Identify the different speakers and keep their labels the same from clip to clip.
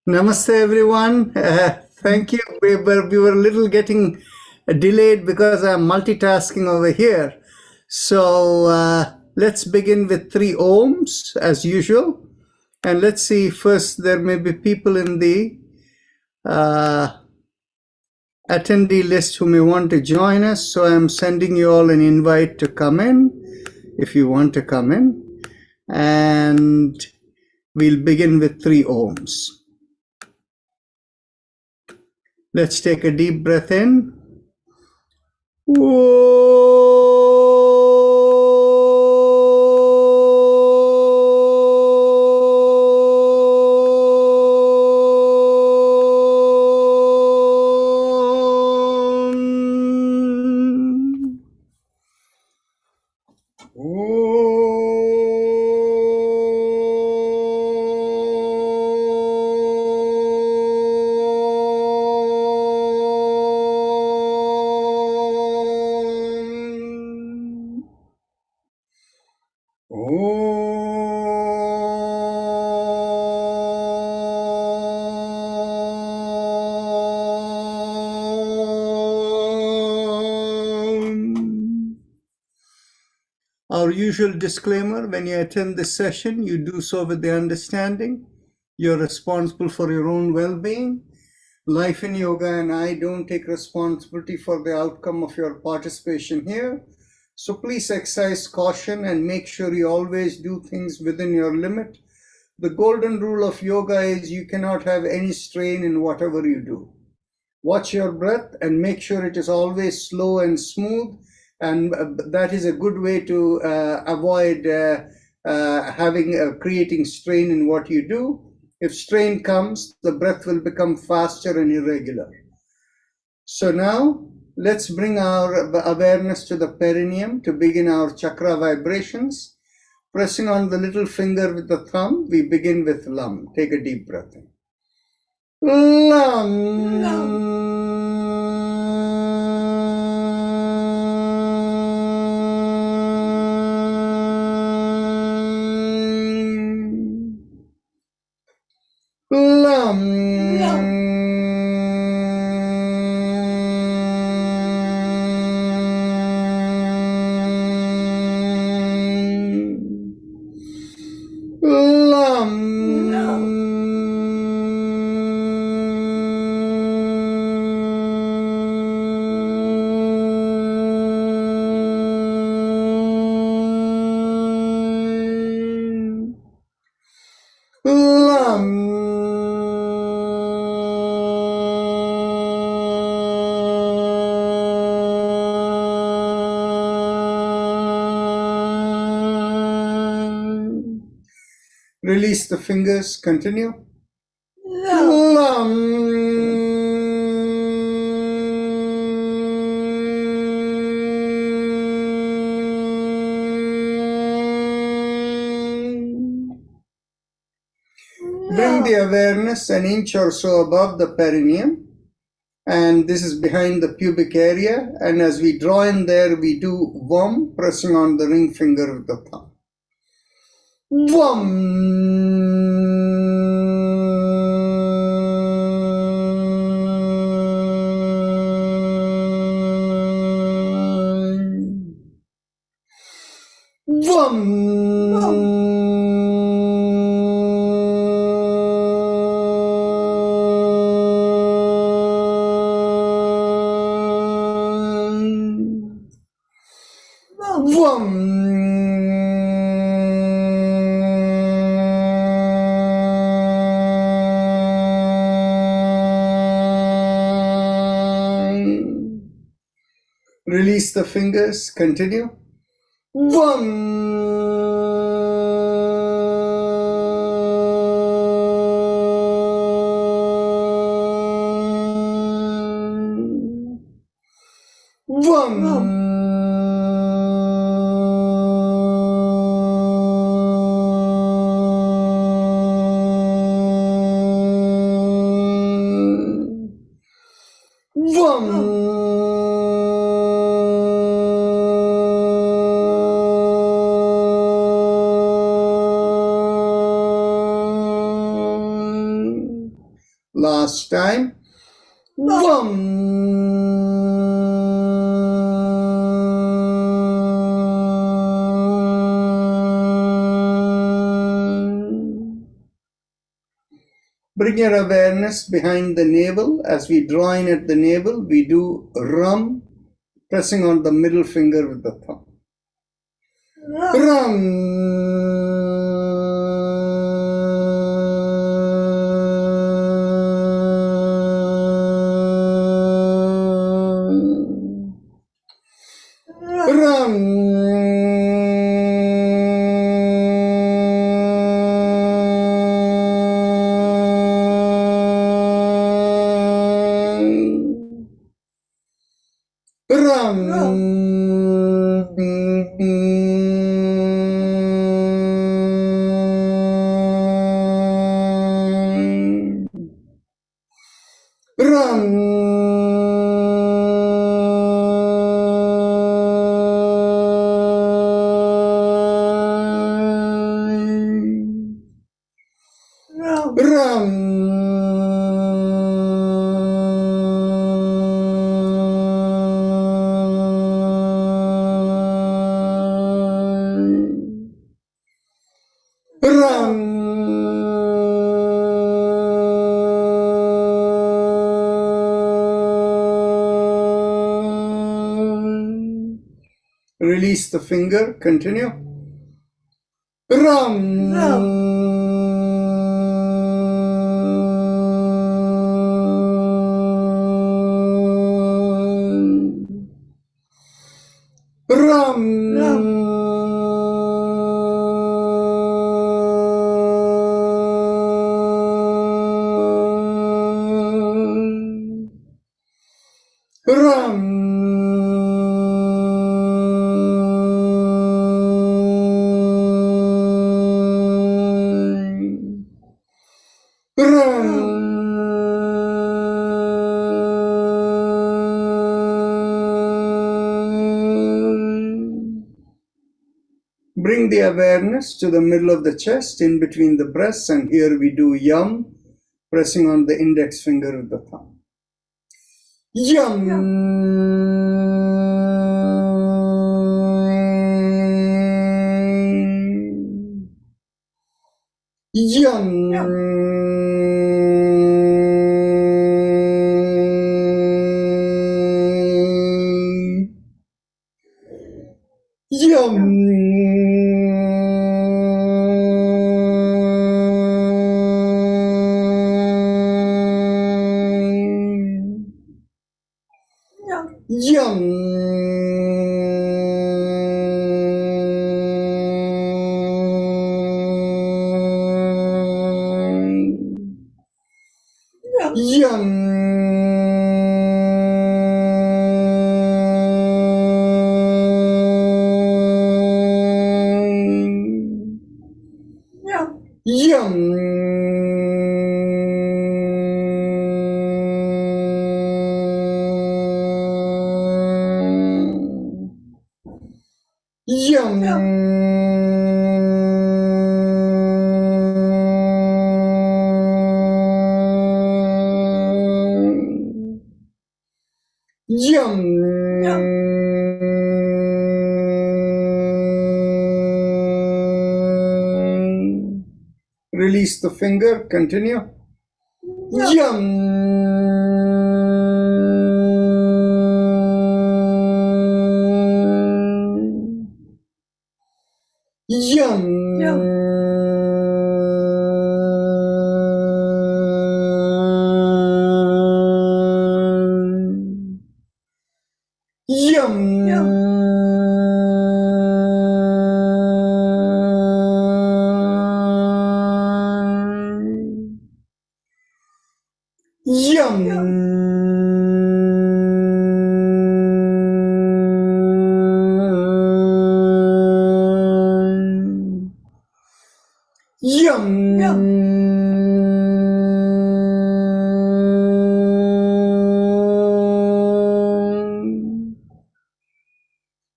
Speaker 1: Namaste, everyone. Thank you. We were a little getting delayed because I'm multitasking over here. So let's begin with three ohms as usual. And let's see, first, there may be people in the uh, attendee list who may want to join us. So I'm sending you all an invite to come in if you want to come in. And we'll begin with three ohms. Let's take a deep breath in. Our usual disclaimer: when you attend this session, you do so with the understanding you're responsible for your own well being. Life in Yoga and I don't take responsibility for the outcome of your participation here. So please exercise caution and make sure you always do things within your limit. The golden rule of yoga is you cannot have any strain in whatever you do. Watch your breath and make sure it is always slow and smooth. And that is a good way to avoid creating strain in what you do. If strain comes, the breath will become faster and irregular. So now let's bring our awareness to the perineum to begin our chakra vibrations. Pressing on the little finger with the thumb, we begin with Lam. Take a deep breath in. Lam. Lam. Release the fingers, continue. Bring the awareness an inch or so above the perineum, and this is behind the pubic area. And as we draw in there, we do Vam, pressing on the ring finger with the thumb. Release the fingers, continue. Last time. Bring your awareness behind the navel. As we draw in at the navel, we do rum, pressing on the middle finger with the thumb. Release the finger, continue. Bring the awareness to the middle of the chest, in between the breasts, and here we do yum, pressing on the index finger with the thumb. Yum. Yum. Yum. Yum. Yum. Yum. Release the finger, continue. Yum. Yum.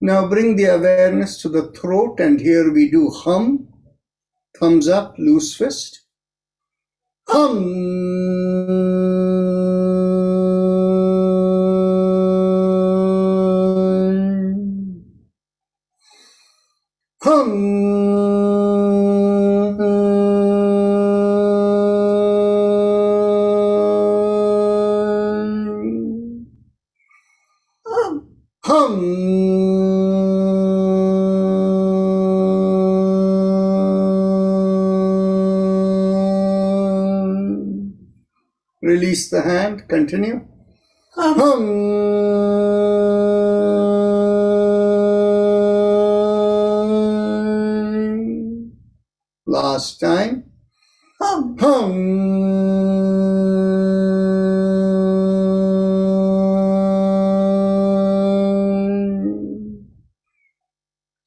Speaker 1: Now bring the awareness to the throat, and here we do hum, thumbs up, loose fist. Hum. Release the hand, continue. Last time.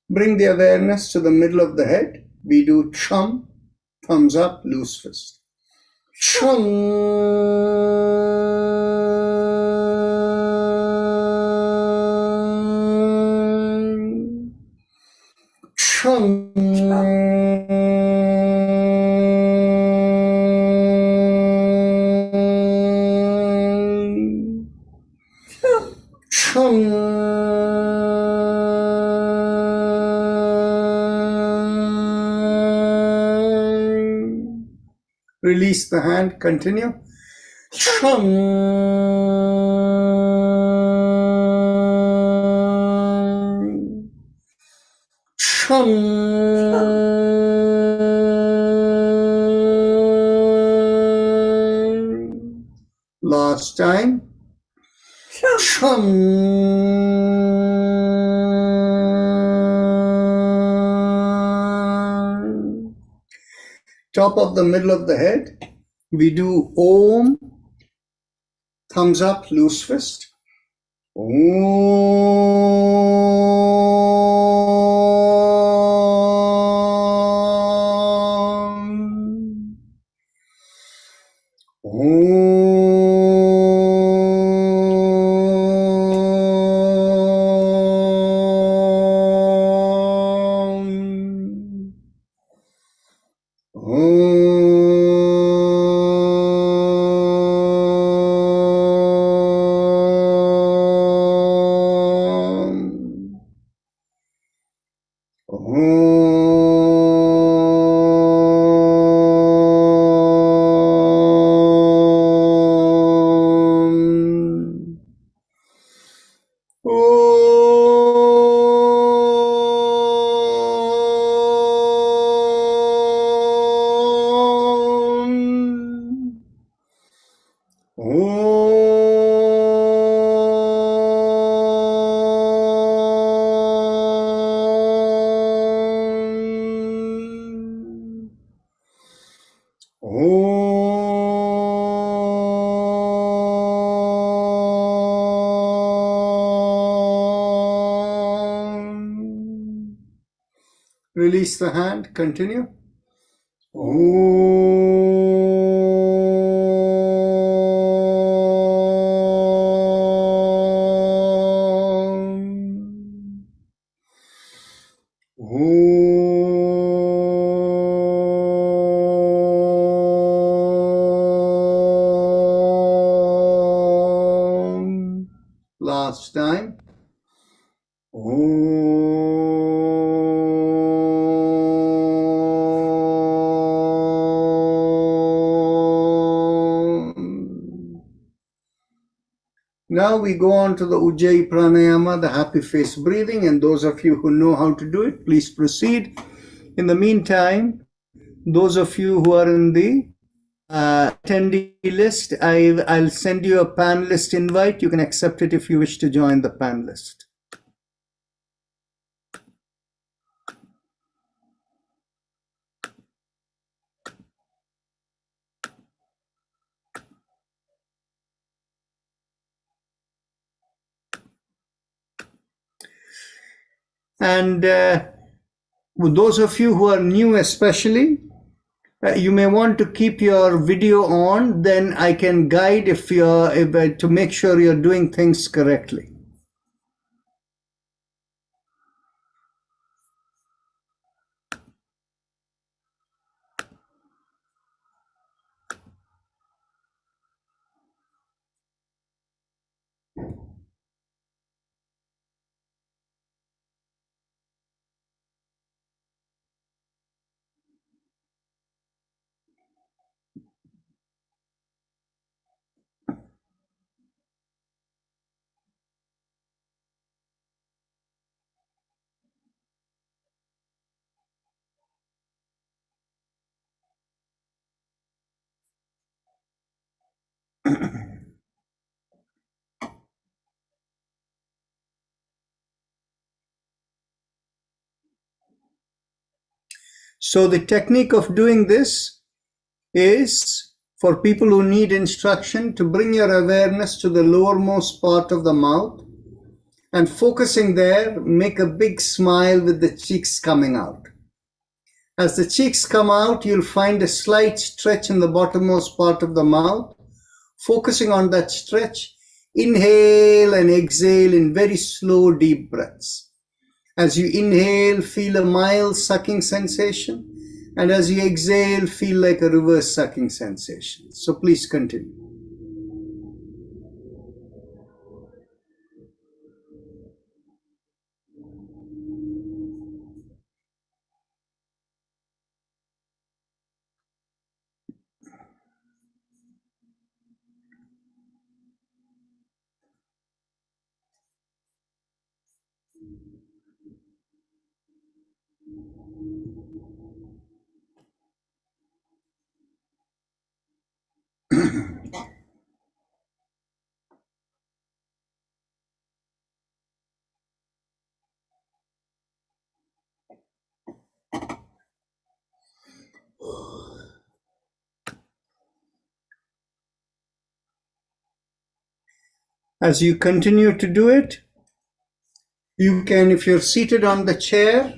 Speaker 1: Bring the awareness to the middle of the head. We do chum, thumbs up, loose fist. Chum. Chum. Release the hand, continue. Last time. Top of the middle of the head, we do Om, thumbs up, loose fist. Om. Release the hand, continue. Last time. Now we go on to the Ujjayi Pranayama, the happy face breathing, and those of you who know how to do it, please proceed. In the meantime, those of you who are in the attendee list, I'll send you a panelist invite. You can accept it if you wish to join the panelist. And those of you who are new especially, you may want to keep your video on, then I can guide to make sure you're doing things correctly. So the technique of doing this is for people who need instruction to bring your awareness to the lowermost part of the mouth, and focusing there, make a big smile with the cheeks coming out. As the cheeks come out, you'll find a slight stretch in the bottommost part of the mouth. Focusing on that stretch, inhale and exhale in very slow, deep breaths. As you inhale, feel a mild sucking sensation, and as you exhale, feel like a reverse sucking sensation. So please continue. As you continue to do it, you can, if you're seated on the chair,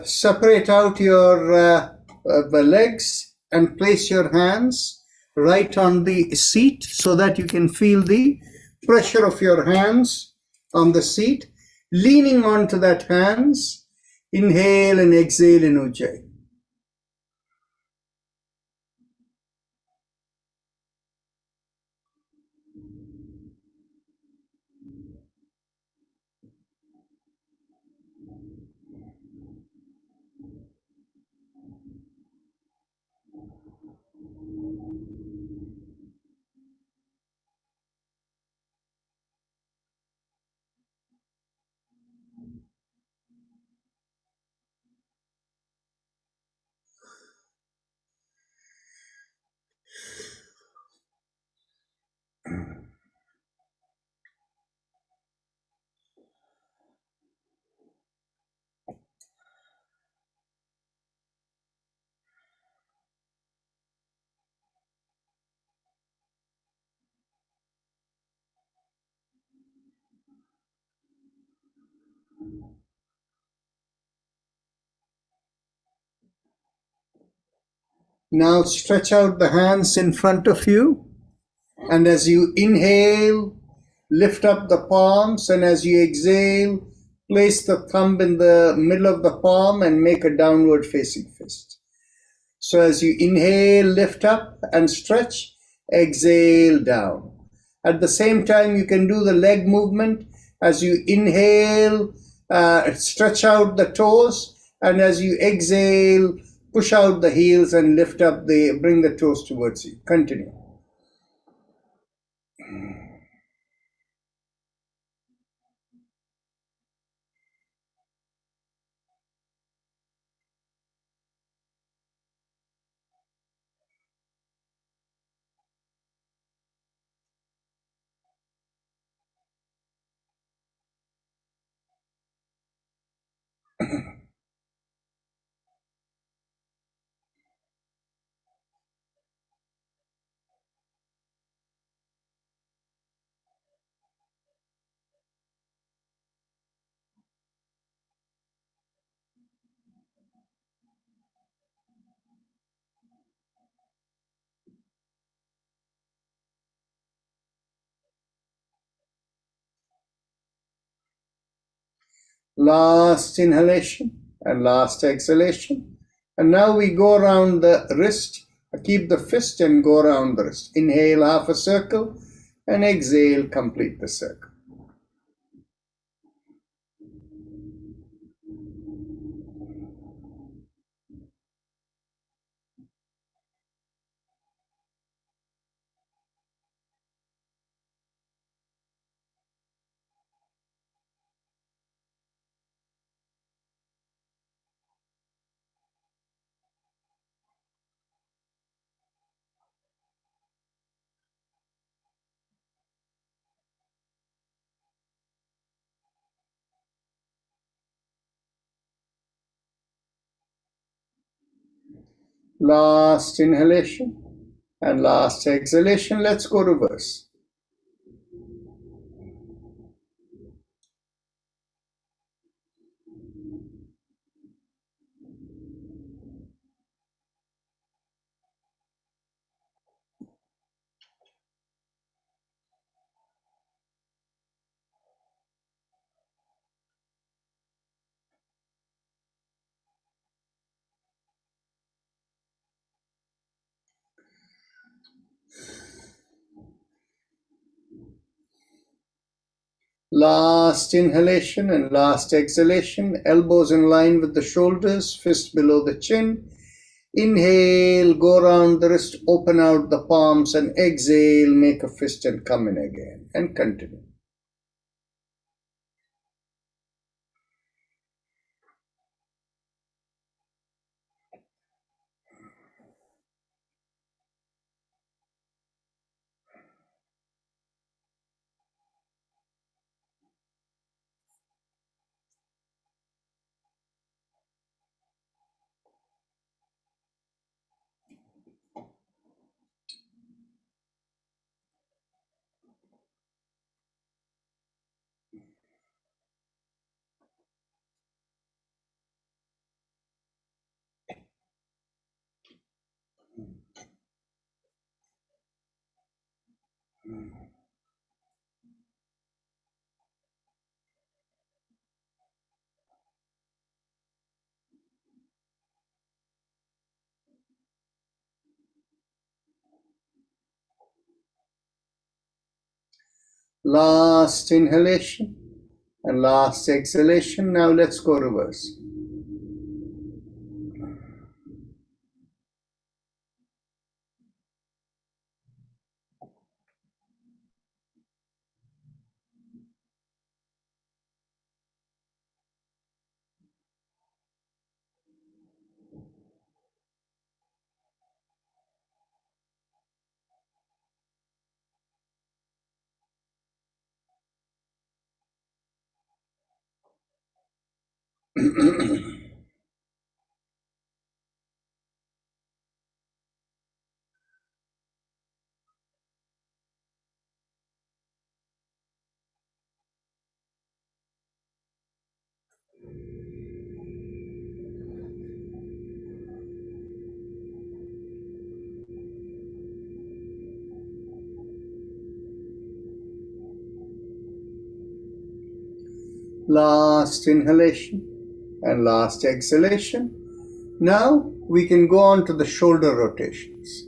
Speaker 1: separate out your the legs and place your hands right on the seat so that you can feel the pressure of your hands on the seat. Leaning onto that hands, inhale and exhale in Ujjayi. Now stretch out the hands in front of you, and as you inhale, lift up the palms, and as you exhale, place the thumb in the middle of the palm and make a downward facing fist. So as you inhale, lift up and stretch, exhale down. At the same time, you can do the leg movement. As you inhale, stretch out the toes, and as you exhale, push out the heels and lift up bring the toes towards you. Continue. Last inhalation and last exhalation. And now we go around the wrist. Keep the fist and go around the wrist. Inhale half a circle and exhale, complete the circle. Last inhalation and last exhalation. Let's go reverse. Last inhalation and last exhalation. Elbows in line with the shoulders, fist below the chin. Inhale, go around the wrist, open out the palms, and exhale, make a fist and come in again, and continue. Last inhalation and last exhalation. Now let's go reverse. Last inhalation and last exhalation. Now we can go on to the shoulder rotations.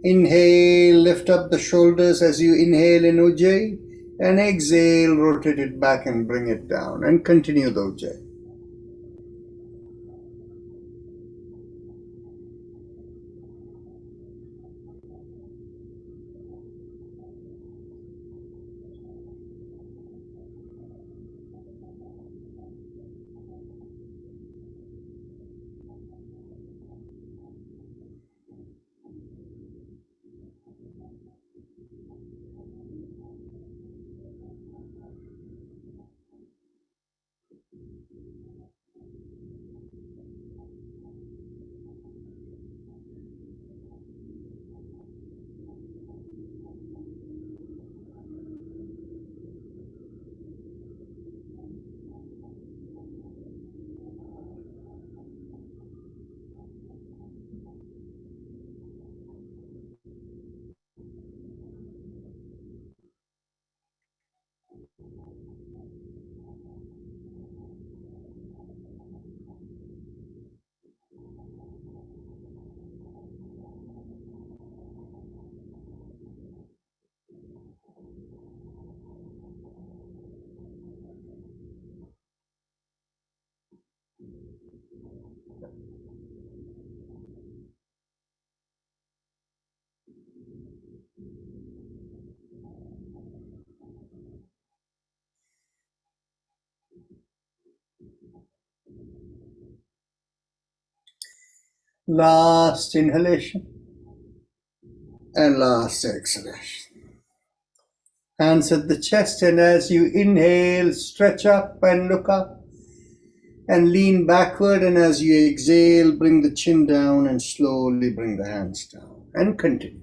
Speaker 1: Inhale, lift up the shoulders as you inhale in Ujjayi, and exhale, rotate it back and bring it down, and continue the Ujjayi. Last inhalation and last exhalation. Hands at the chest, and as you inhale, stretch up and look up. and lean backward. And as you exhale, bring the chin down and slowly bring the hands down and continue.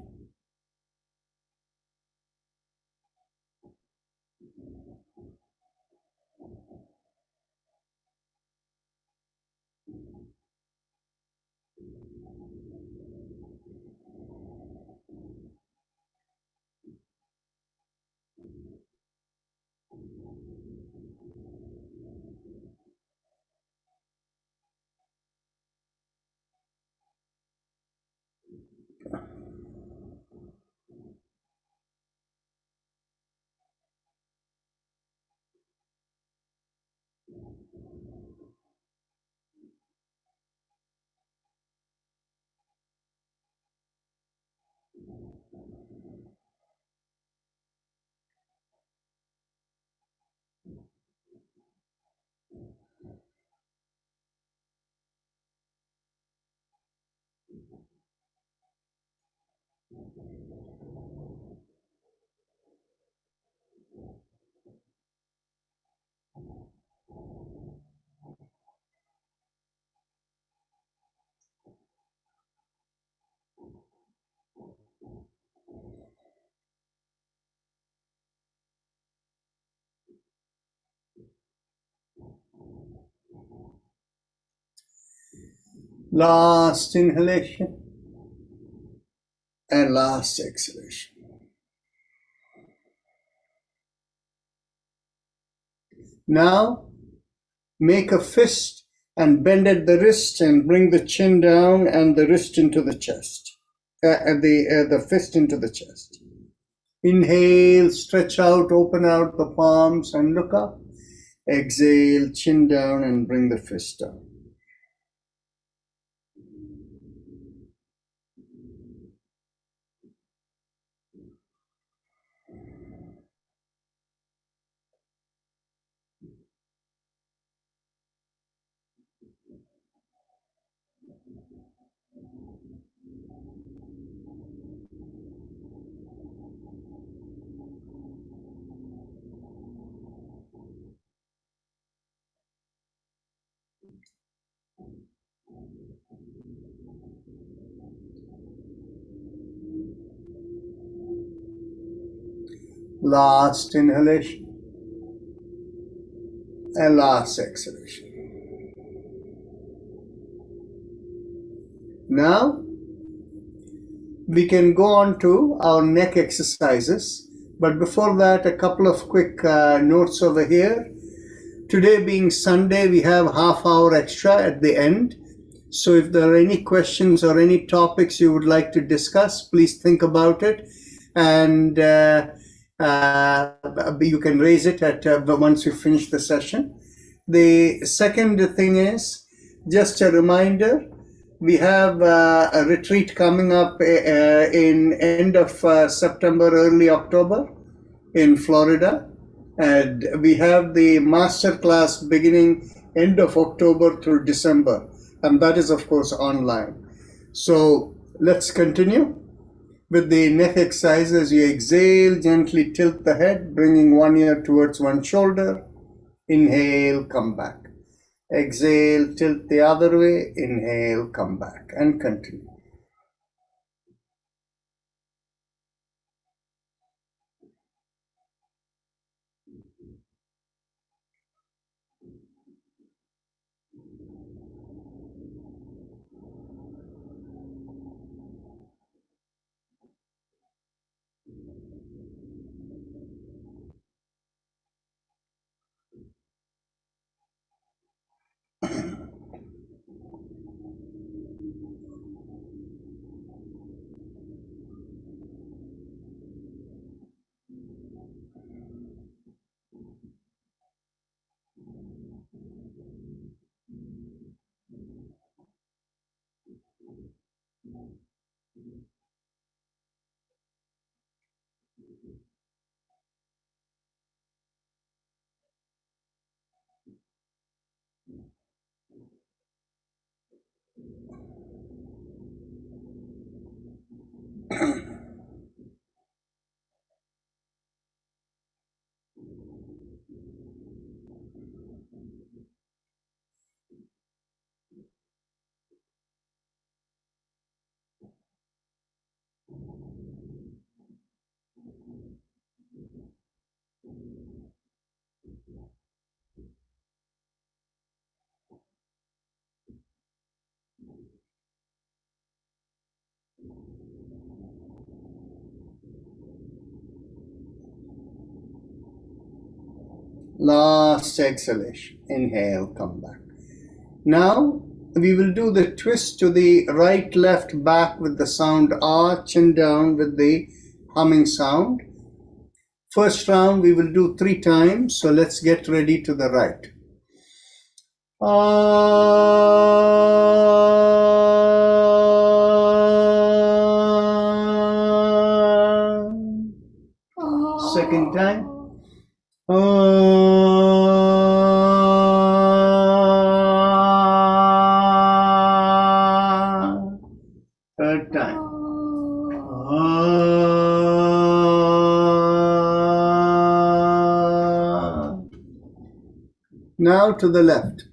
Speaker 1: Last inhalation and last exhalation. Now, make a fist and bend at the wrist and bring the chin down and the wrist into the chest. The fist into the chest. Inhale, stretch out, open out the palms and look up. Exhale, chin down and bring the fist down. Last inhalation and last exhalation. Now, we can go on to our neck exercises. But before that, a couple of quick notes over here. Today being Sunday, we have half hour extra at the end. So if there are any questions or any topics you would like to discuss, please think about it. And you can raise it at once you finish the session. The second thing is just a reminder, we have a retreat coming up in end of September, early October in Florida. And we have the master class beginning end of October through December. And that is, of course, online. So let's continue with the neck exercise. As you exhale, gently tilt the head, bringing one ear towards one shoulder. Inhale, come back. Exhale, tilt the other way. Inhale, come back, and continue. Last exhalation. Inhale, come back. Now we will do the twist to the right, left, back with the sound ah, chin down with the humming sound. First round we will do 3 times, so let's get ready to the right. Second time. Third time. Now to the left.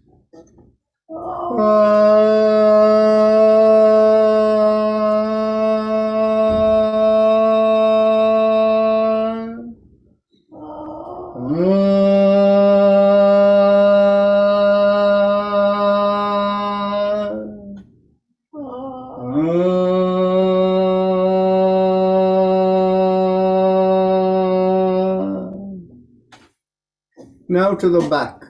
Speaker 1: Now to the back.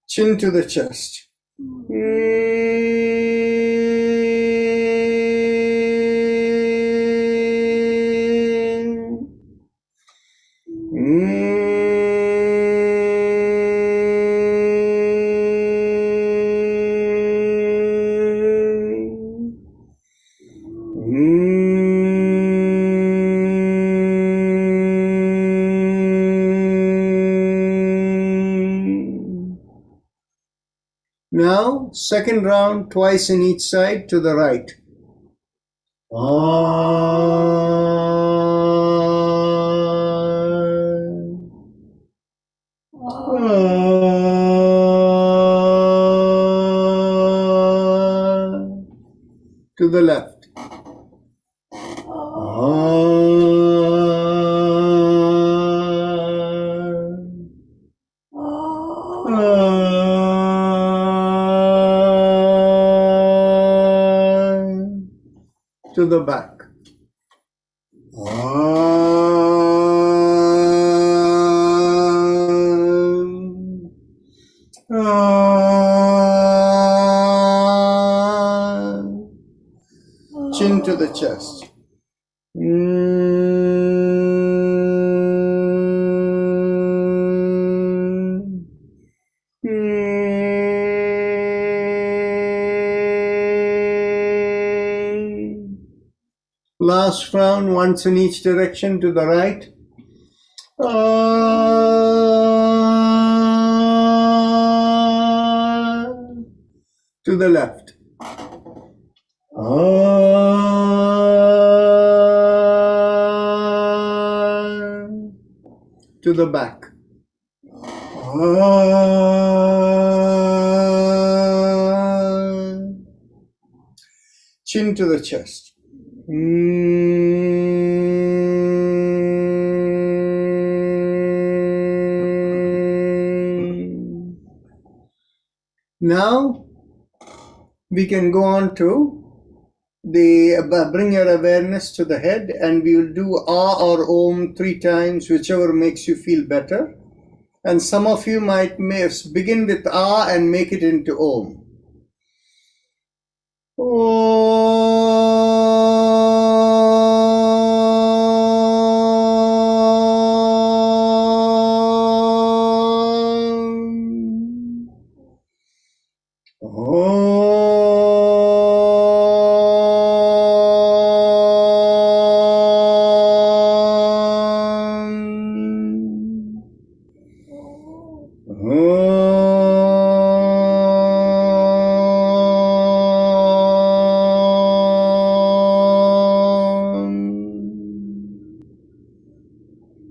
Speaker 1: Chin to the chest. Now, second round, twice in each side to the right. To the left. To the back. Chin to the chest. Last round, once in each direction to the right. To the left. To the back. Chin to the chest. Now we can go on to the bring your awareness to the head, and we will do ah or om 3 times, whichever makes you feel better. And some of you might begin with ah and make it into om.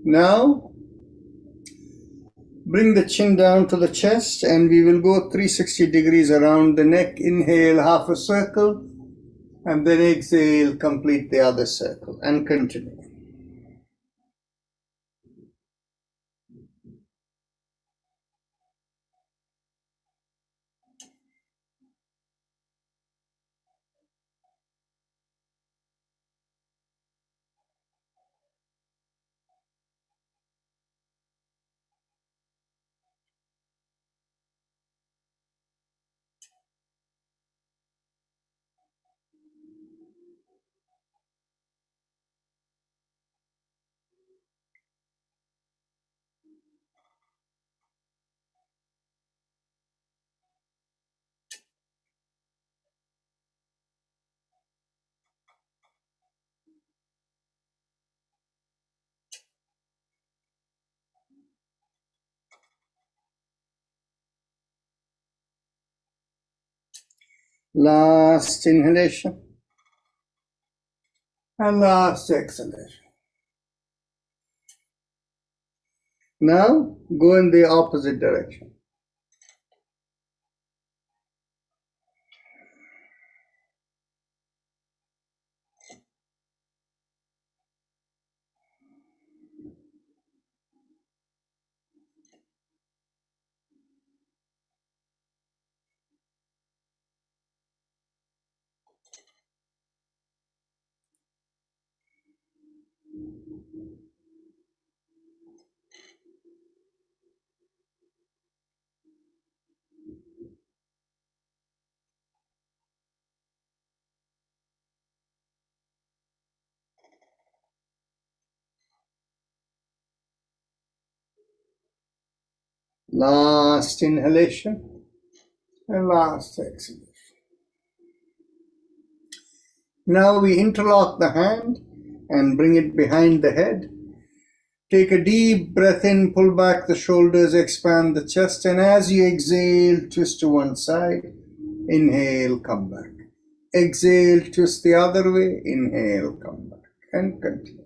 Speaker 1: Now Bring the chin down to the chest and we will go 360 degrees around the neck. Inhale half a circle and then exhale, complete the other circle and continue. Last inhalation and last exhalation. Now go in the opposite direction. Last inhalation and last exhalation. Now we interlock the hand and bring it behind the head. Take a deep breath in, pull back the shoulders, expand the chest, and as you exhale, twist to one side. Inhale, come back. Exhale, twist the other way. Inhale, come back. And continue.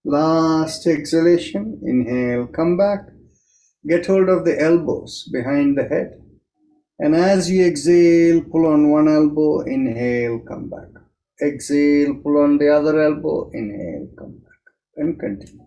Speaker 1: Last exhalation. Inhale, come back. Get hold of the elbows behind the head. And as you exhale, pull on one elbow. Inhale, come back. Exhale, pull on the other elbow. Inhale, come back. And continue.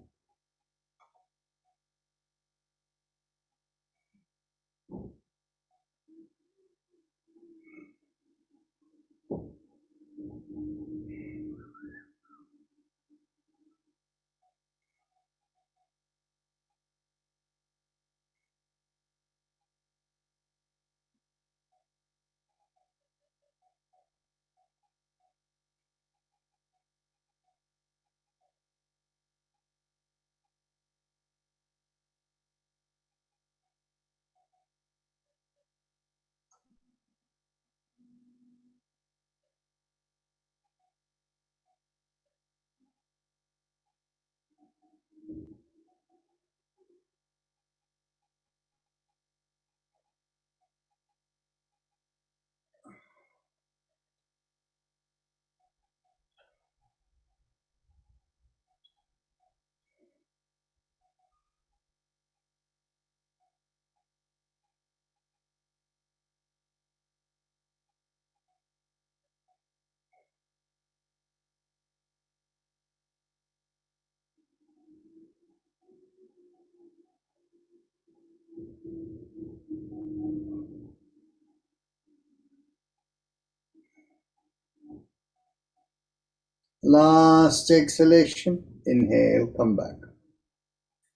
Speaker 1: Last exhalation. Inhale, come back.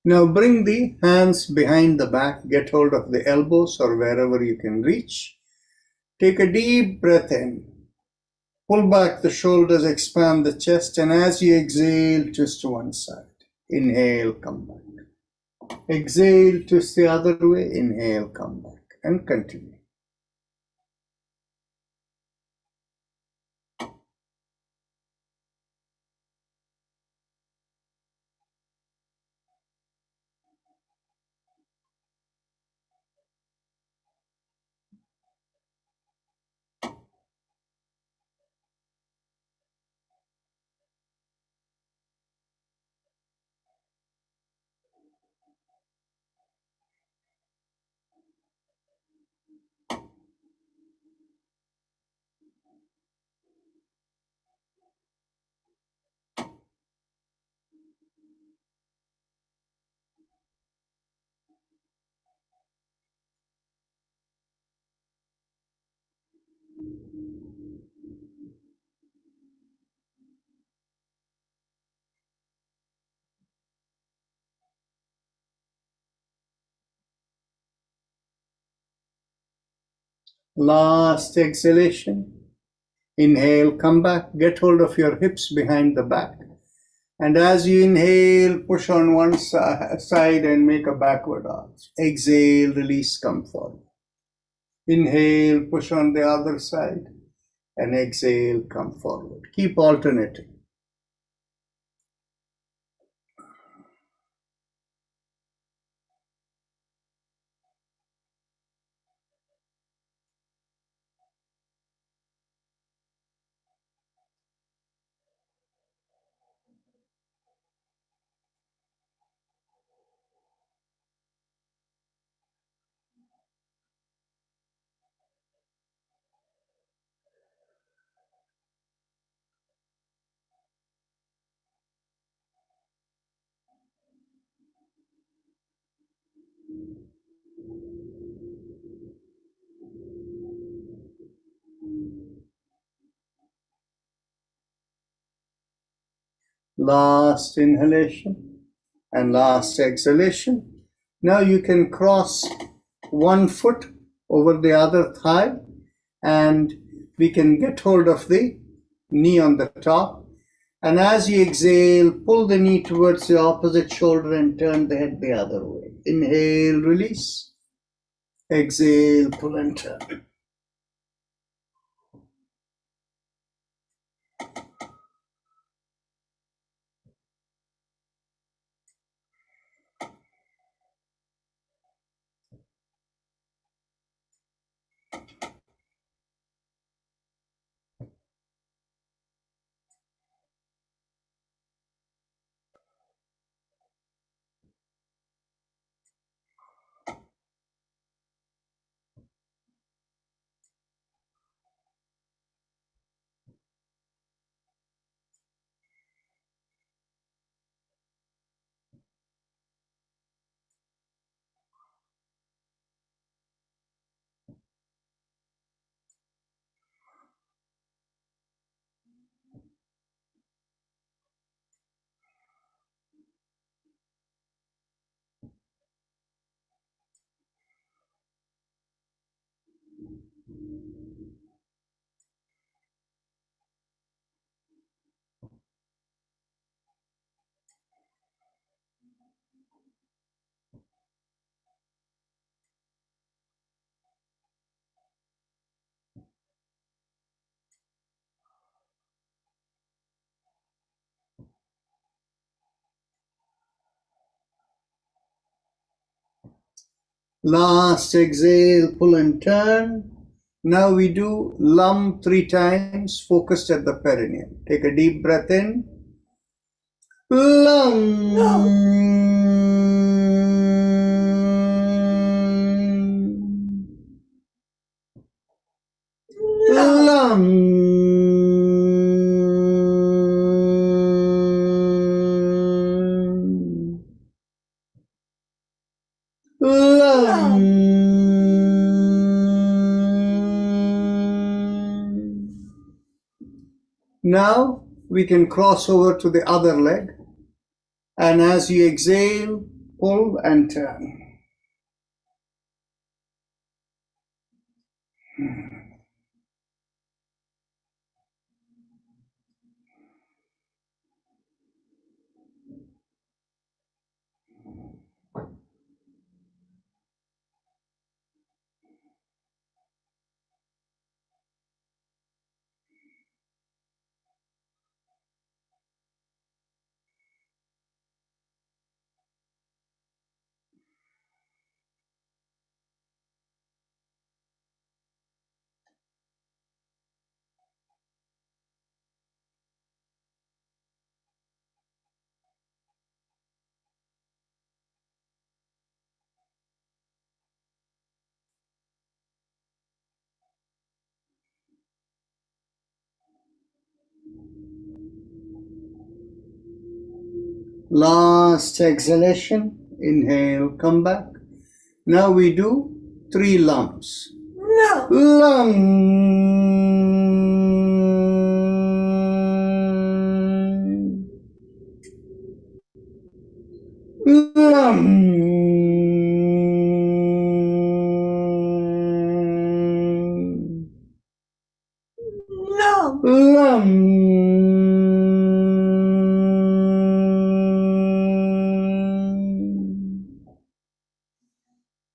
Speaker 1: Now bring the hands behind the back. Get hold of the elbows or wherever you can reach. Take a deep breath in. Pull back the shoulders, expand the chest, and as you exhale, twist to one side. Inhale, come back. Exhale, twist the other way. Inhale, come back. And continue. Last exhalation. Inhale, come back. Get hold of your hips behind the back. And as you inhale, push on one side and make a backward arch. Exhale, release, come forward. Inhale, push on the other side. And exhale, come forward. Keep alternating. Last inhalation and last exhalation. Now you can cross one foot over the other thigh and we can get hold of the knee on the top. And as you exhale, pull the knee towards the opposite shoulder and turn the head the other way. Inhale, release. Exhale, pull and turn. Last exhale, pull and turn. Now we do lum 3 times, focused at the perineum. Take a deep breath in. Lum. Lum. Lum. Now we can cross over to the other leg. And as you exhale, pull and turn. Last exhalation, inhale, come back. Now we do 3 lumps. No. Lum. Lum. No. Lum.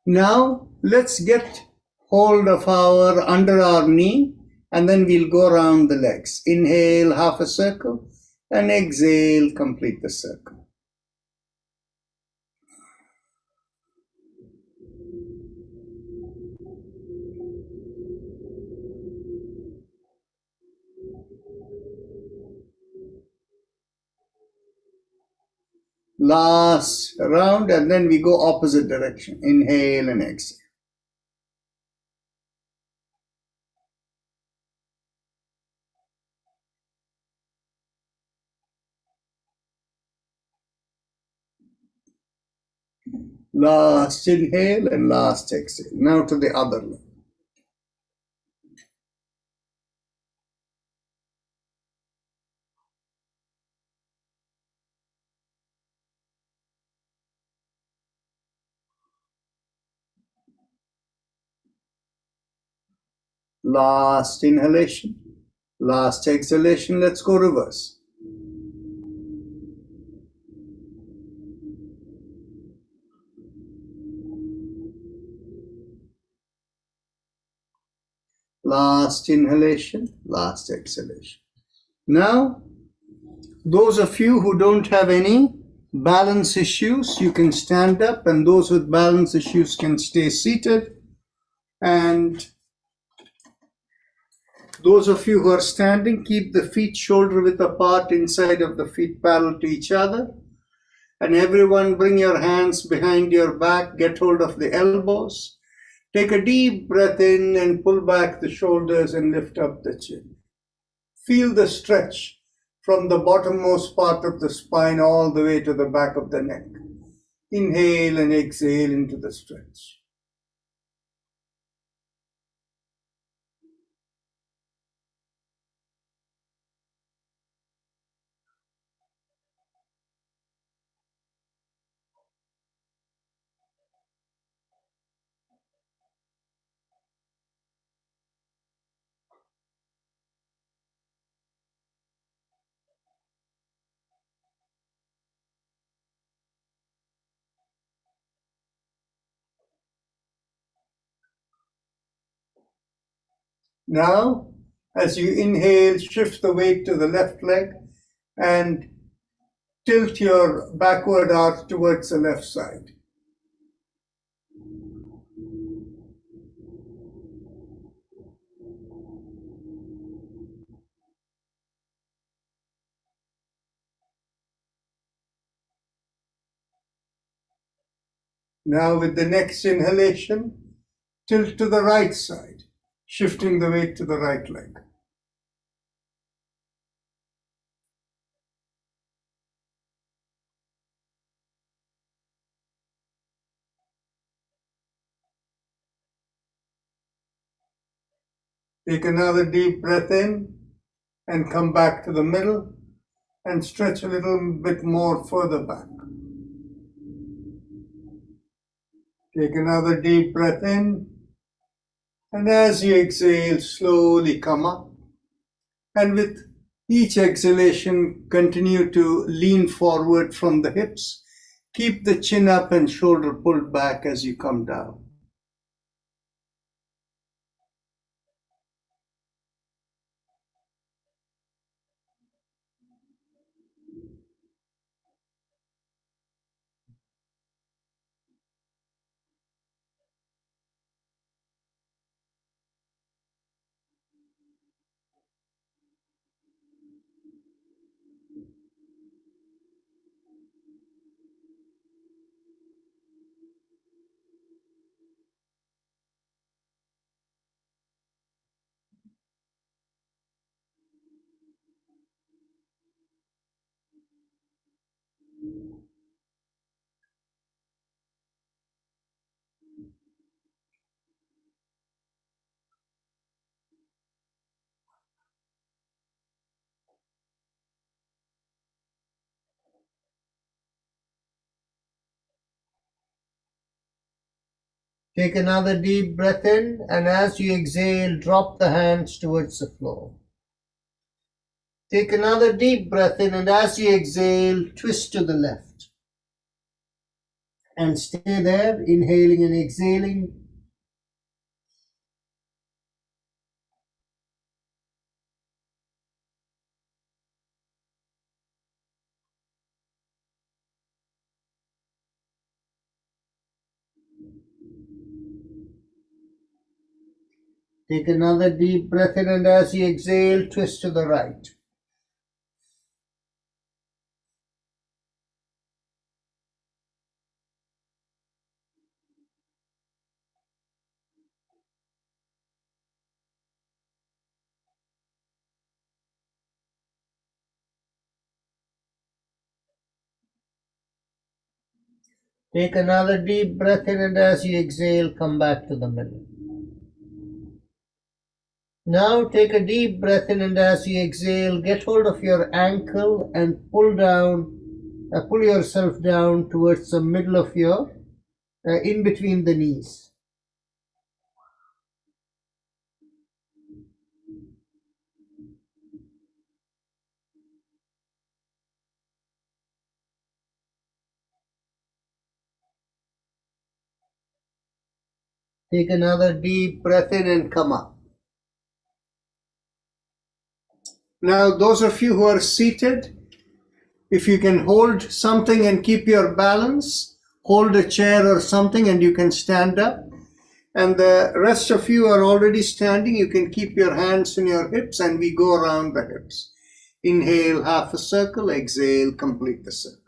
Speaker 1: Now let's get hold of our under our knee and then we'll go around the legs. Inhale, half a circle, and exhale, complete the circle. Last round, and then we go opposite direction. Inhale and exhale. Last inhale and last exhale. Now to the other leg. Last inhalation, last exhalation. Let's go reverse. Last inhalation, last exhalation. Now, those of you who don't have any balance issues, you can stand up, and those with balance issues can stay seated. And those of you who are standing, keep the feet shoulder width apart, inside of the feet parallel to each other. And everyone bring your hands behind your back, get hold of the elbows. Take a deep breath in and pull back the shoulders and lift up the chin. Feel the stretch from the bottommost part of the spine all the way to the back of the neck. Inhale and exhale into the stretch. Now, as you inhale, shift the weight to the left leg and tilt your backward arch towards the left side. Now with the next inhalation, tilt to the right side, shifting the weight to the right leg. Take another deep breath in and come back to the middle and stretch a little bit more further back. Take another deep breath in, and as you exhale, slowly come up. And with each exhalation, continue to lean forward from the hips. Keep the chin up and shoulder pulled back as you come down. Take another deep breath in, and as you exhale, drop the hands towards the floor. Take another deep breath in, and as you exhale, twist to the left. And stay there, inhaling and exhaling. Take another deep breath in, and as you exhale, twist to the right. Take another deep breath in, and as you exhale, come back to the middle. Now take a deep breath in, and as you exhale, get hold of your ankle and pull yourself down towards the middle of in between the knees. Take another deep breath in and come up. Now, those of you who are seated, if you can hold something and keep your balance, hold a chair or something and you can stand up. And the rest of you are already standing. You can keep your hands in your hips and we go around the hips. Inhale half a circle, exhale, complete the circle.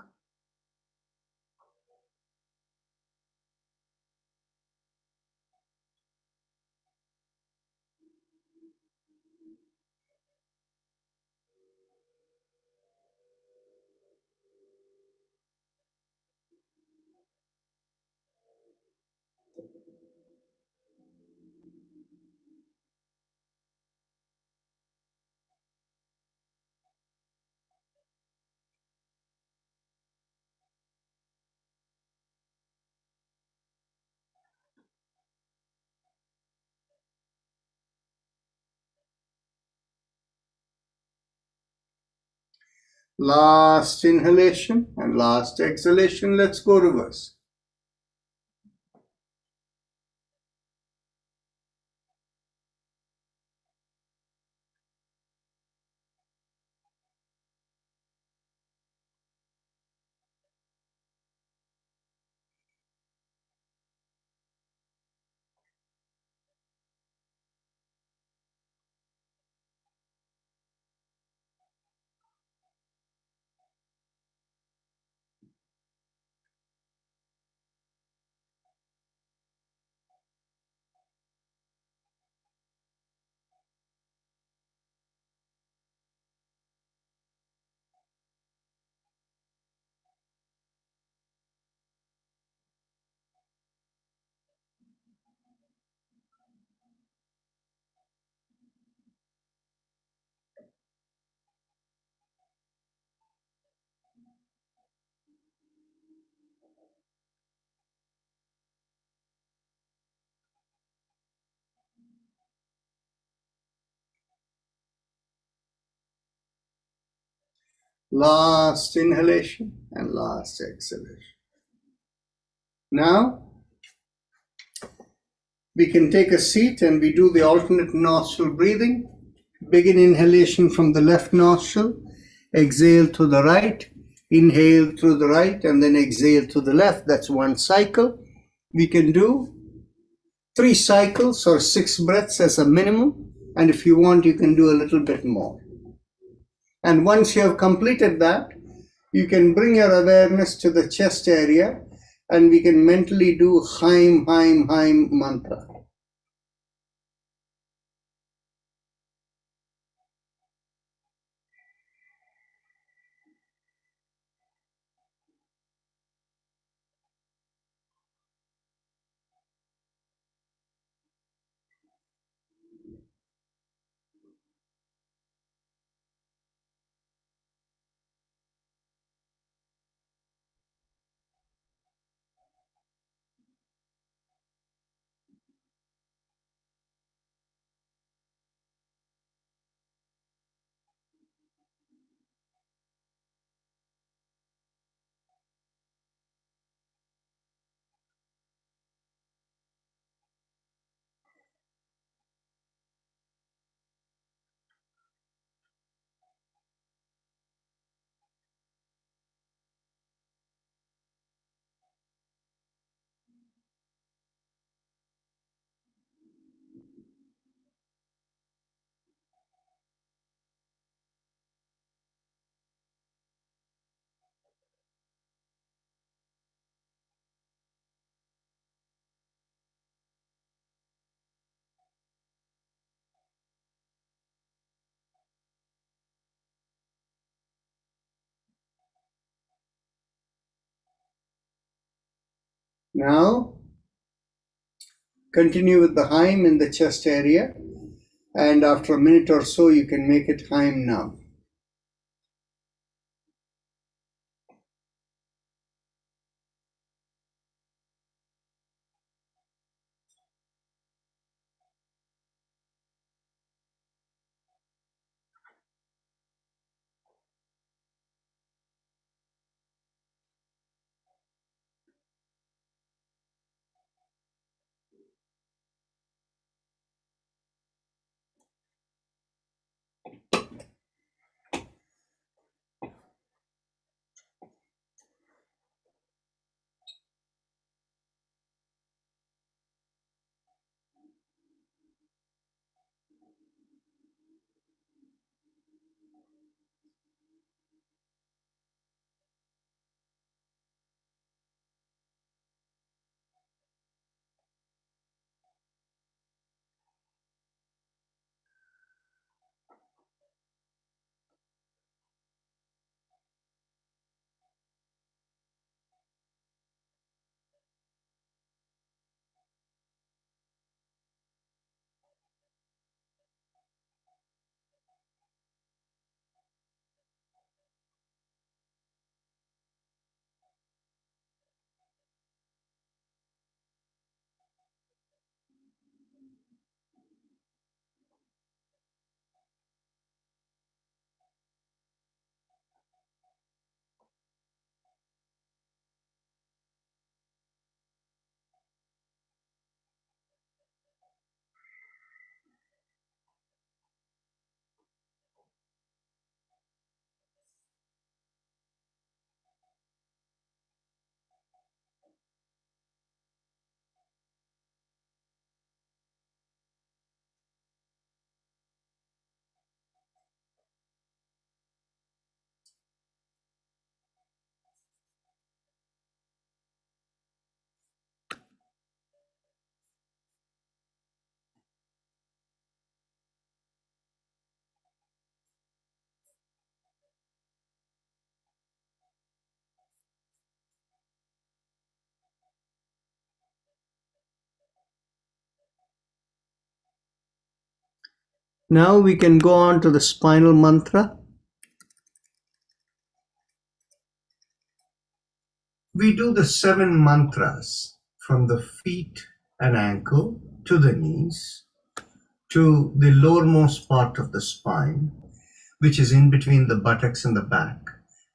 Speaker 1: Last inhalation and last exhalation. Let's go reverse. Last inhalation and last exhalation. Now, we can take a seat and we do the alternate nostril breathing. Begin inhalation from the left nostril, exhale to the right, inhale through the right, and then exhale to the left. That's one cycle. We can do 3 cycles or 6 breaths as a minimum. And if you want, you can do a little bit more. And once you have completed that, you can bring your awareness to the chest area and we can mentally do Haim, Haim, Haim mantra. Now, continue with the Haim in the chest area. And after a minute or so, you can make it Haim now. Now we can go on to the spinal mantra. We do the 7 mantras from the feet and ankle to the knees to the lowermost part of the spine, which is in between the buttocks and the back.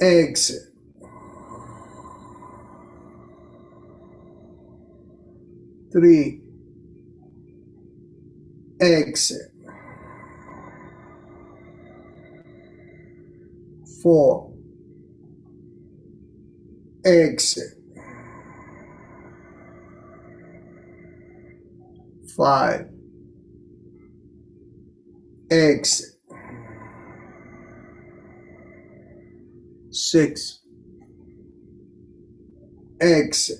Speaker 1: exit, 3, exit, 4, exit, 5, exit, 6, exit,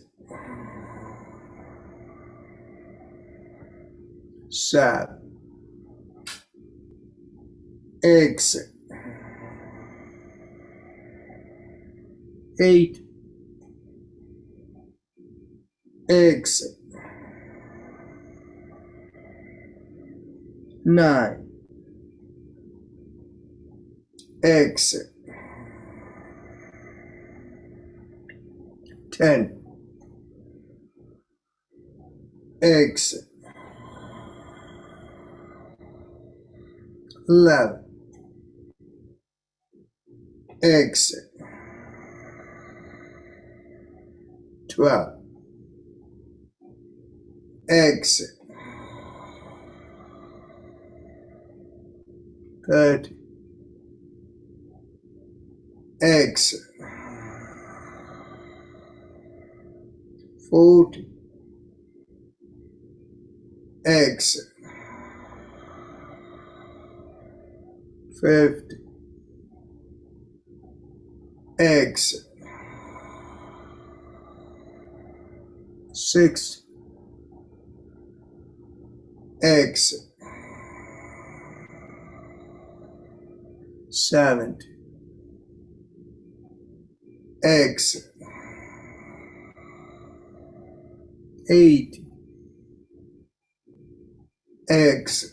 Speaker 1: 7, exit, 8, exit, 9, exit, 10, exit, 11, exit, 12, exit, 30, exit, 40, exit, 50, exit, 60, exit, 70, exit, 80, exit,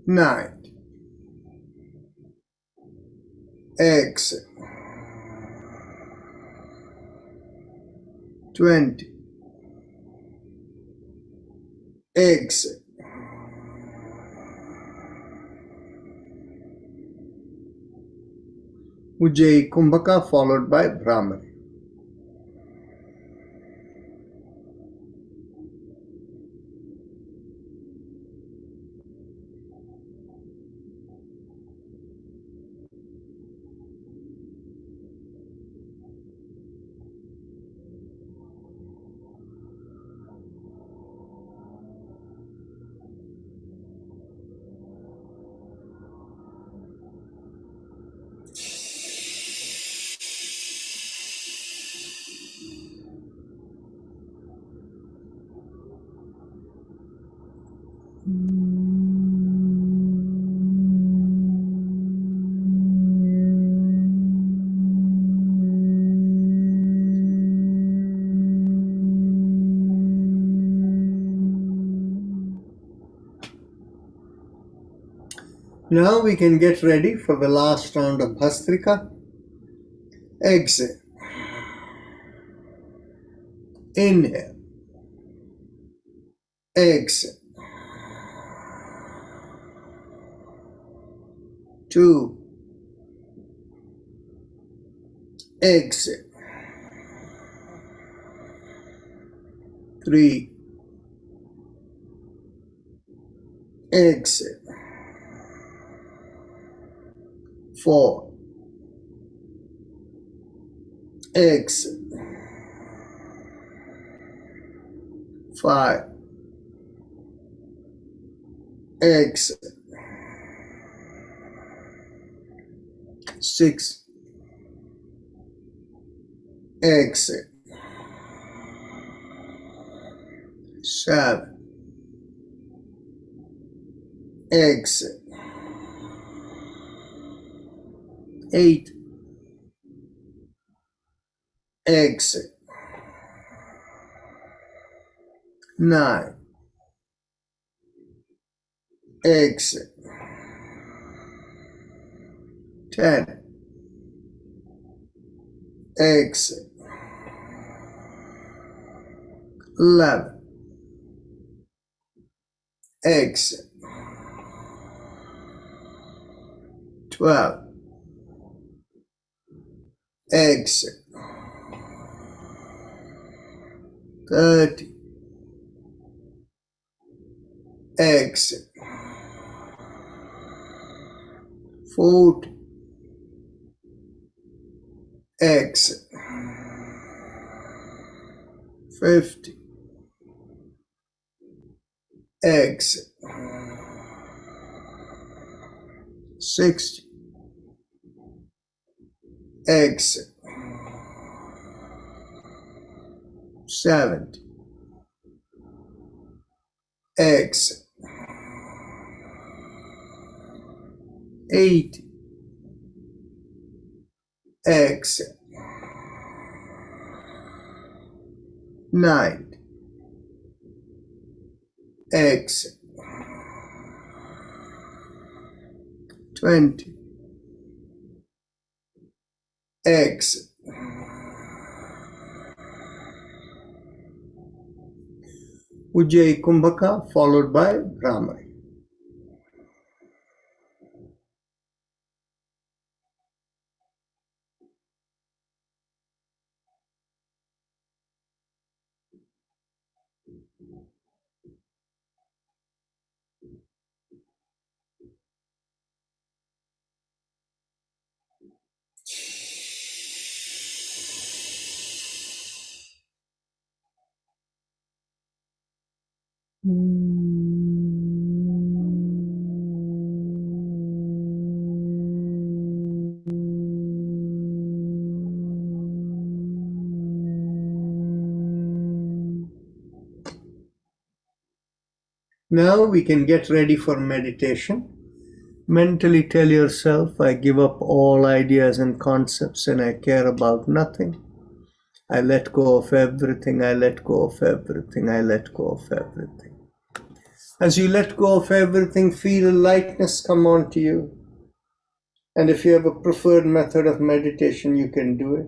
Speaker 1: 90, exit, 20, exit. Ujjayi Kumbhaka followed by Brahmari. Now we can get ready for the last round of Bhastrika. Exit. Inhale. Exit. 2. Exit. 3. Exit. 4. Exit. 5. Exit. 6. Exit. 7. Exit. 8. Exit. 9. Exit. 10. Exit. 11. Exit. 12. Exit. 30. Exit. 40. Exit. 50. Exit. 60. Exit. 70. Exit. 80. Exit. 90. Exit. 20. Exit. Ujjayi Kumbhaka followed by Brahmari. Now we can get ready for meditation. Mentally tell yourself, I give up all ideas and concepts and I care about nothing. I let go of everything, I let go of everything, I let go of everything. As you let go of everything, feel lightness come onto you. And if you have a preferred method of meditation, you can do it.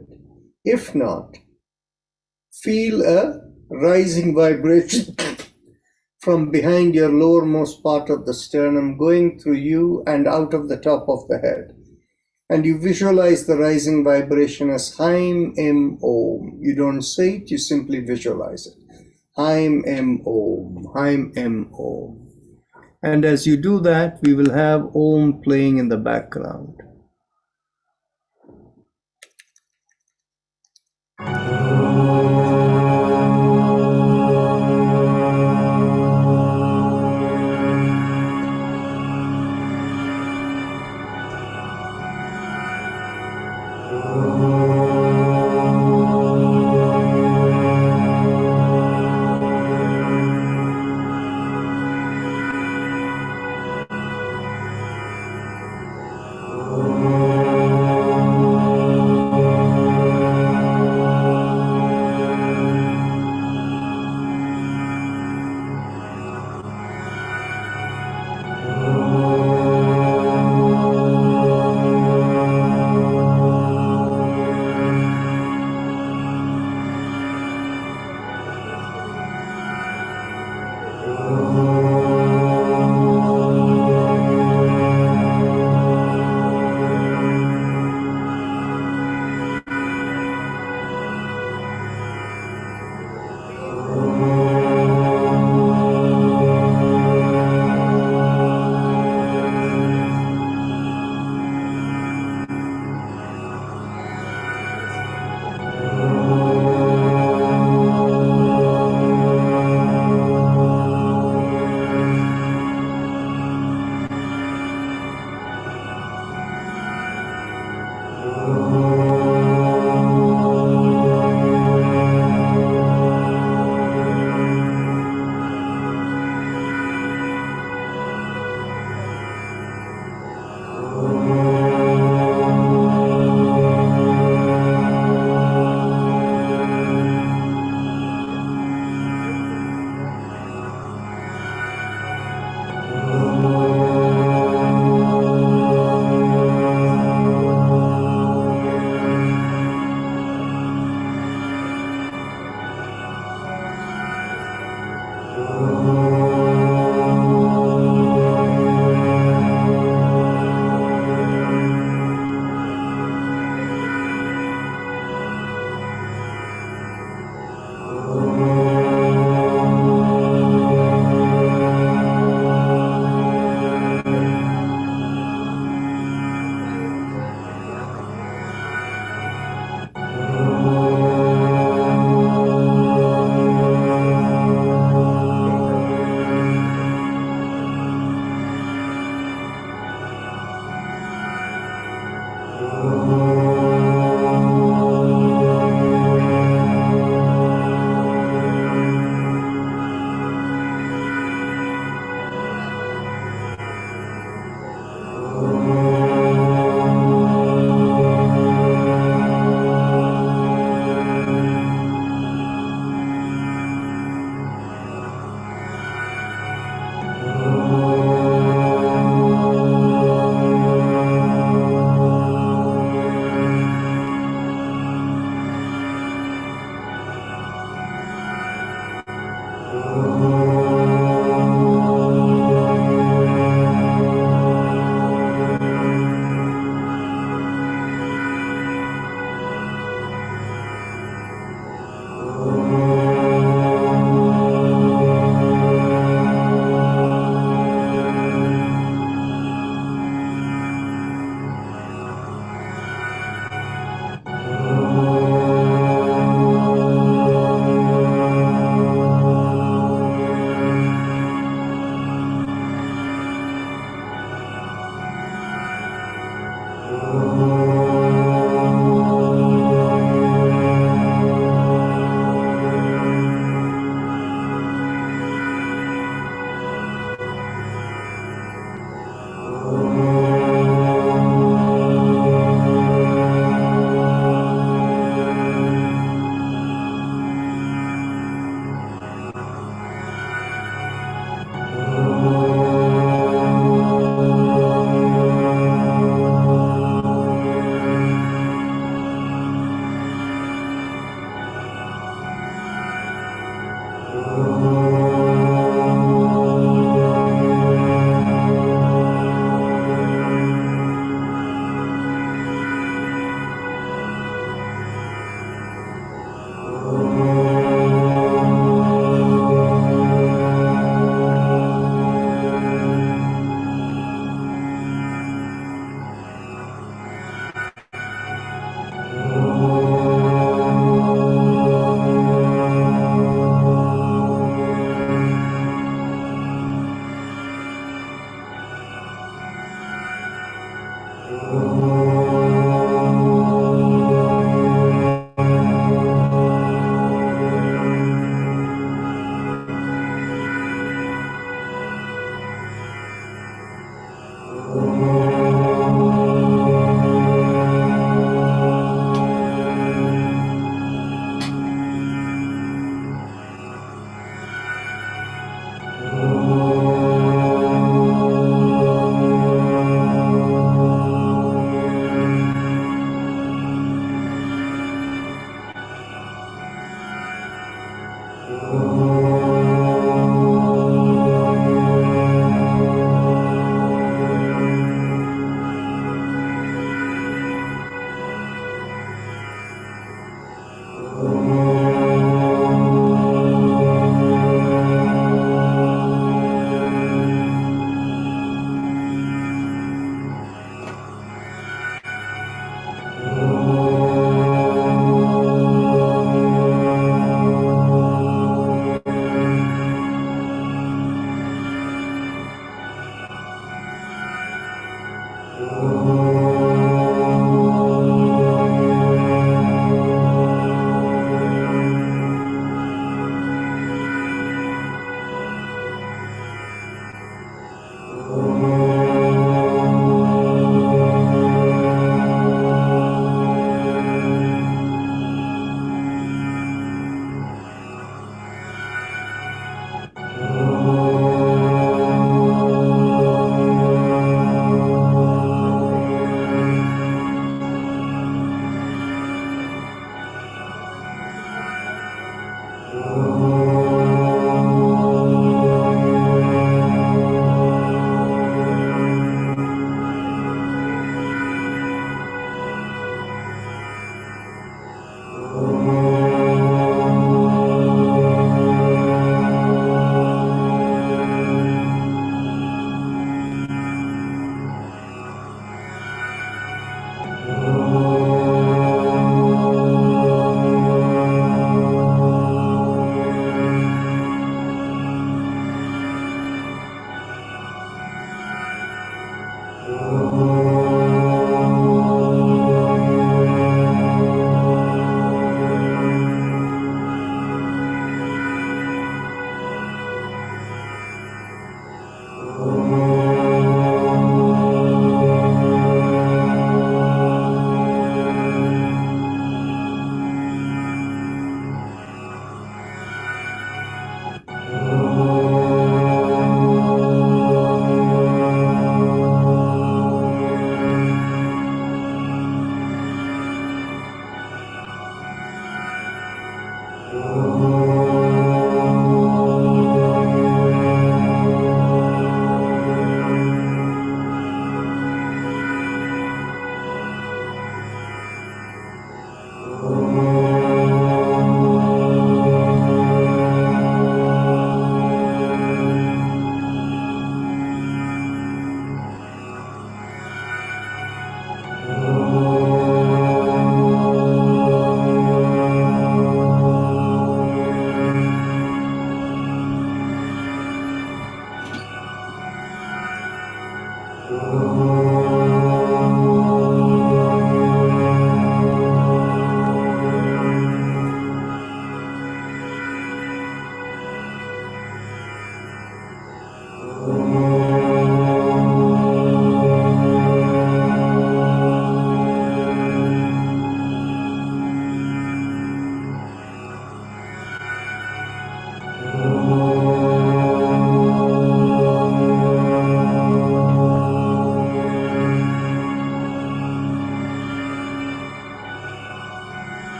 Speaker 1: If not, feel a rising vibration from behind your lowermost part of the sternum, going through you and out of the top of the head. And you visualize the rising vibration as Haim Em Om. You don't say it, you simply visualize it. Haim Em Om, Haim Em Om. And as you do that, we will have Om playing in the background.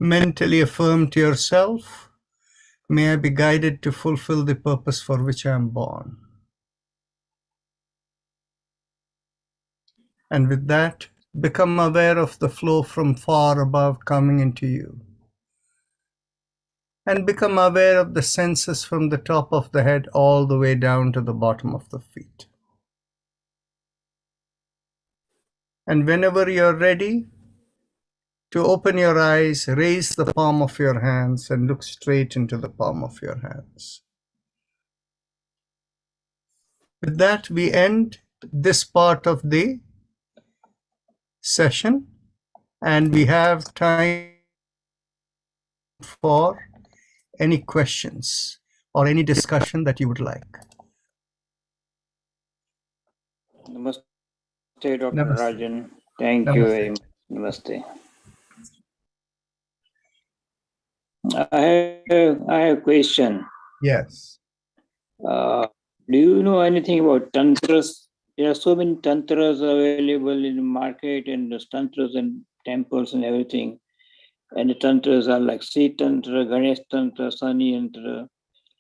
Speaker 1: Mentally affirm to yourself, may I be guided to fulfill the purpose for which I am born. And with that, become aware of the flow from far above coming into you. And become aware of the senses from the top of the head all the way down to the bottom of the feet. And whenever you're ready to open your eyes, raise the palm of your hands and look straight into the palm of your hands. With that, we end this part of the session, and we have time for any questions or any discussion that you would like.
Speaker 2: Namaste, Dr.
Speaker 1: Namaste.
Speaker 2: Rajan. Thank
Speaker 1: Namaste.
Speaker 2: you very much. Namaste. I have a question.
Speaker 1: Yes.
Speaker 2: Do you know anything about tantras? There are so many tantras available in the market, and the tantras and temples and everything. And the tantras are like Sri Tantra, Ganesh Tantra, Sani Yantra,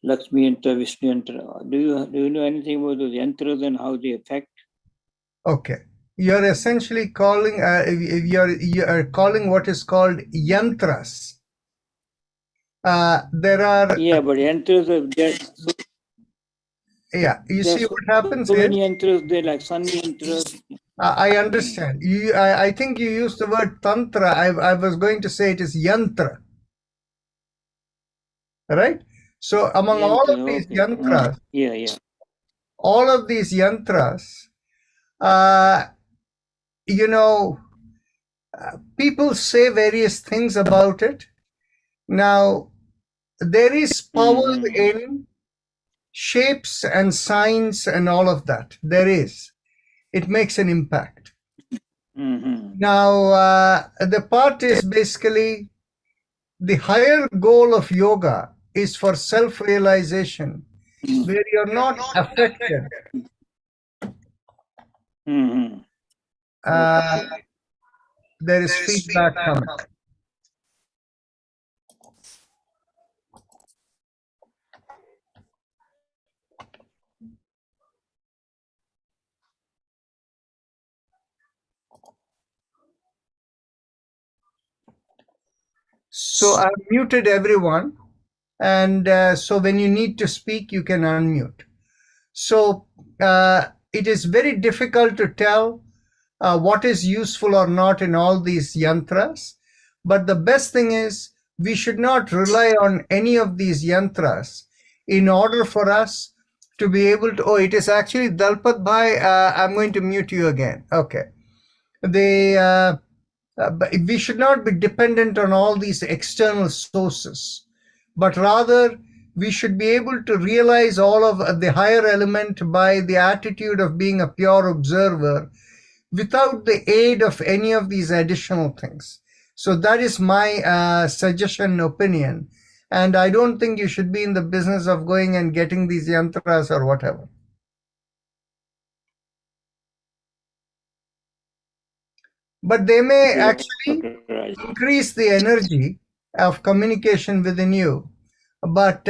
Speaker 2: Lakshmi Yantra, Vishnu Yantra. Do you know anything about those yantras and how they affect?
Speaker 1: Okay. You're essentially calling you are calling what is called yantras. There are
Speaker 2: Yeah, but yantras are there.
Speaker 1: Yeah, you see what happens
Speaker 2: So
Speaker 1: is,
Speaker 2: many yantras, they're like Sani Yantras.
Speaker 1: I understand. I think you used the word tantra. I was going to say it is yantra. Right? So among all of these yantras,
Speaker 2: Yeah.
Speaker 1: all of these yantras, people say various things about it. Now, there is power in shapes and signs and all of that. There is. It makes an impact. Now, the part is basically the higher goal of yoga is for self-realization, where you're not affected. There is feedback coming. So I've muted everyone, and so when you need to speak, you can unmute. So it is very difficult to tell what is useful or not in all these yantras, but the best thing is we should not rely on any of these yantras in order for us to be able to. Oh, it is actually Dalpat Bhai. I'm going to mute you again. Okay. But we should not be dependent on all these external sources, but rather we should be able to realize all of the higher element by the attitude of being a pure observer without the aid of any of these additional things. So that is my suggestion, opinion. And I don't think you should be in the business of going and getting these yantras or whatever. But they may actually increase the energy of communication within you. But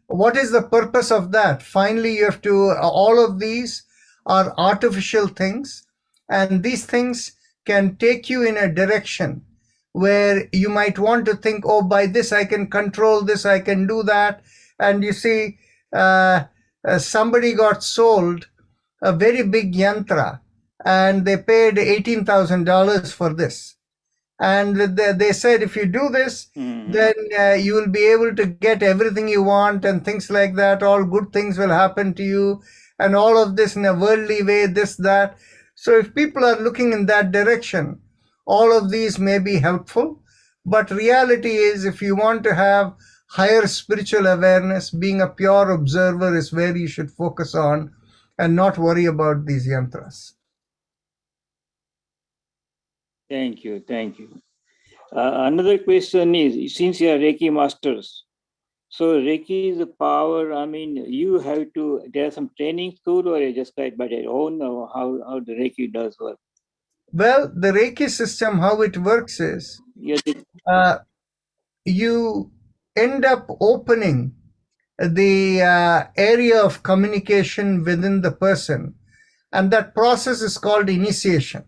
Speaker 1: what is the purpose of that? Finally, you have to, all of these are artificial things, and these things can take you in a direction where you might want to think, oh, by this I can control this, I can do that. And you see, somebody got sold a very big yantra, and they paid $18,000 for this. And they said, if you do this, then you will be able to get everything you want and things like that. All good things will happen to you, and all of this in a worldly way, this, that. So if people are looking in that direction, all of these may be helpful. But reality is, if you want to have higher spiritual awareness, being a pure observer is where you should focus on and not worry about these yantras.
Speaker 2: Thank you. Another question is, since you are Reiki masters, so Reiki is a power, I mean, you have to, there are some training school, or you just guide by your own, or how the Reiki does work?
Speaker 1: Well, the Reiki system, how it works is, you end up opening the area of communication within the person, and that process is called initiation.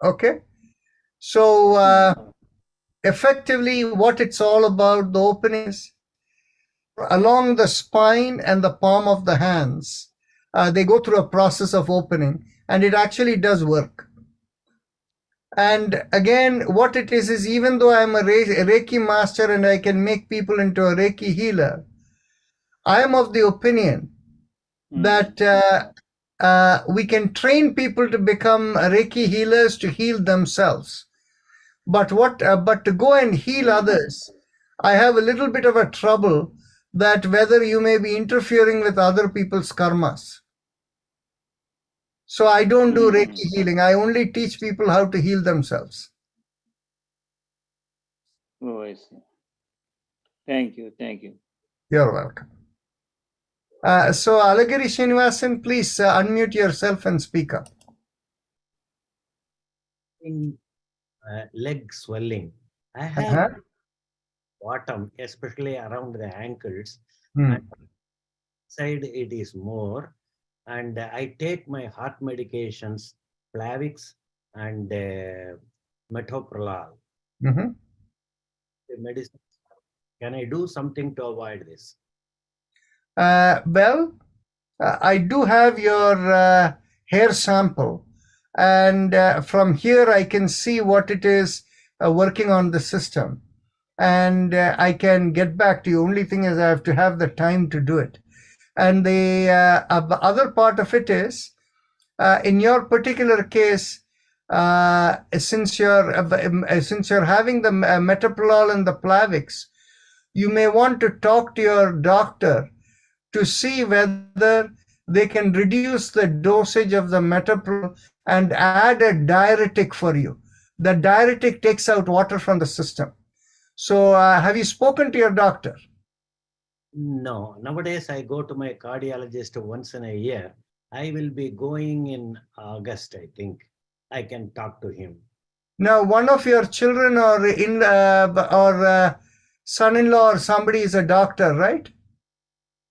Speaker 1: Okay, so effectively what it's all about, the opening is along the spine and the palm of the hands. They go through a process of opening, and it actually does work. And again, what it is even though I'm a Reiki master and I can make people into a Reiki healer, I am of the opinion that we can train people to become Reiki healers to heal themselves. But to go and heal others, I have a little bit of a trouble that whether you may be interfering with other people's karmas. So I don't do Reiki healing. I only teach people how to heal themselves.
Speaker 2: Oh, I see. Thank you. Thank you.
Speaker 1: You're welcome. So Alagiri Srinivasan, please unmute yourself and speak up.
Speaker 3: In leg swelling, I have bottom, especially around the ankles, and side it is more. And I take my heart medications, Plavix and metoprolol. The medicine. Can I do something to avoid this?
Speaker 1: Well, I do have your hair sample, and from here I can see what it is working on the system, and I can get back to you. Only thing is I have to have the time to do it. And the other part of it is, in your particular case, since you're having the metoprolol and the Plavix, you may want to talk to your doctor to see whether they can reduce the dosage of the metoprolol and add a diuretic for you. The diuretic takes out water from the system. So have you spoken to your doctor?
Speaker 3: No. Nowadays, I go to my cardiologist once in a year. I will be going in August, I think. I can talk to him.
Speaker 1: Now, one of your children or son-in-law or somebody is a doctor, right?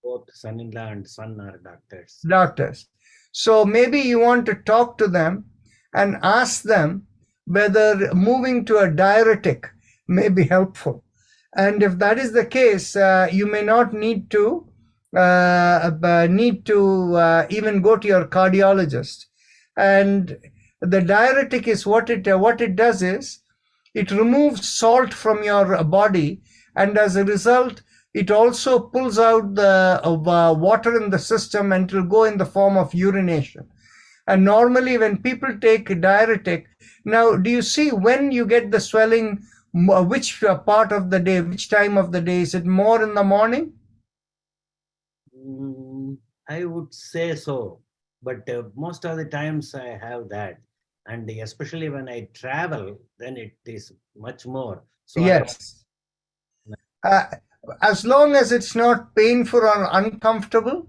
Speaker 3: Both son-in-law and son are doctors.
Speaker 1: Doctors. So maybe you want to talk to them and ask them whether moving to a diuretic may be helpful. And if that is the case, you may not need to even go to your cardiologist. And the diuretic is what it does is it removes salt from your body, and as a result, it also pulls out the water in the system, and it will go in the form of urination. And normally when people take a diuretic, now do you see when you get the swelling, which part of the day, which time of the day? Is it more in the morning?
Speaker 3: I would say so, but most of the times I have that. And especially when I travel, then it is much more. So
Speaker 1: yes. As long as it's not painful or uncomfortable,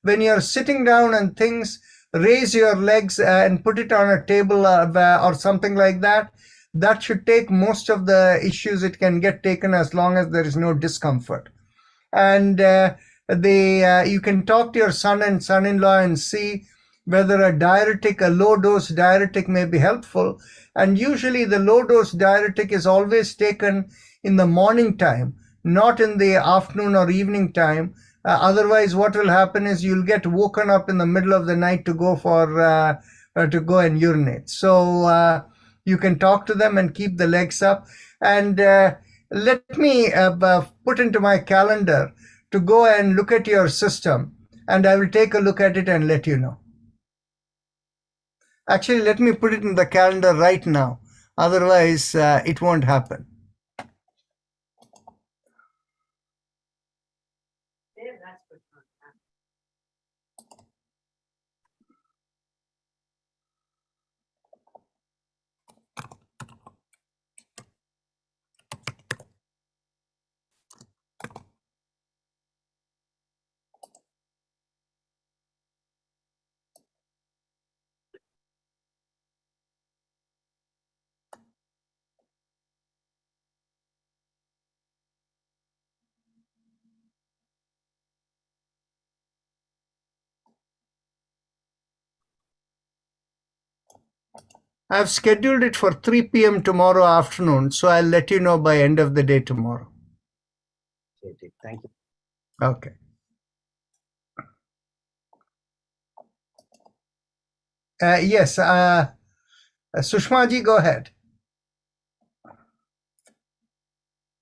Speaker 1: when you're sitting down and things, raise your legs and put it on a table or something like that. That should take most of the issues. It can get taken as long as there is no discomfort. And you can talk to your son and son-in-law and see whether a diuretic, a low-dose diuretic may be helpful. And usually the low-dose diuretic is always taken in the morning time, not in the afternoon or evening time. Otherwise, what will happen is you'll get woken up in the middle of the night to go to go and urinate. So you can talk to them and keep the legs up. And let me put into my calendar to go and look at your system, and I will take a look at it and let you know. Actually, let me put it in the calendar right now. Otherwise, it won't happen. I've scheduled it for 3 p.m. tomorrow afternoon, so I'll let you know by end of the day tomorrow.
Speaker 3: Thank you.
Speaker 1: Okay. Yes, Sushma ji, go ahead.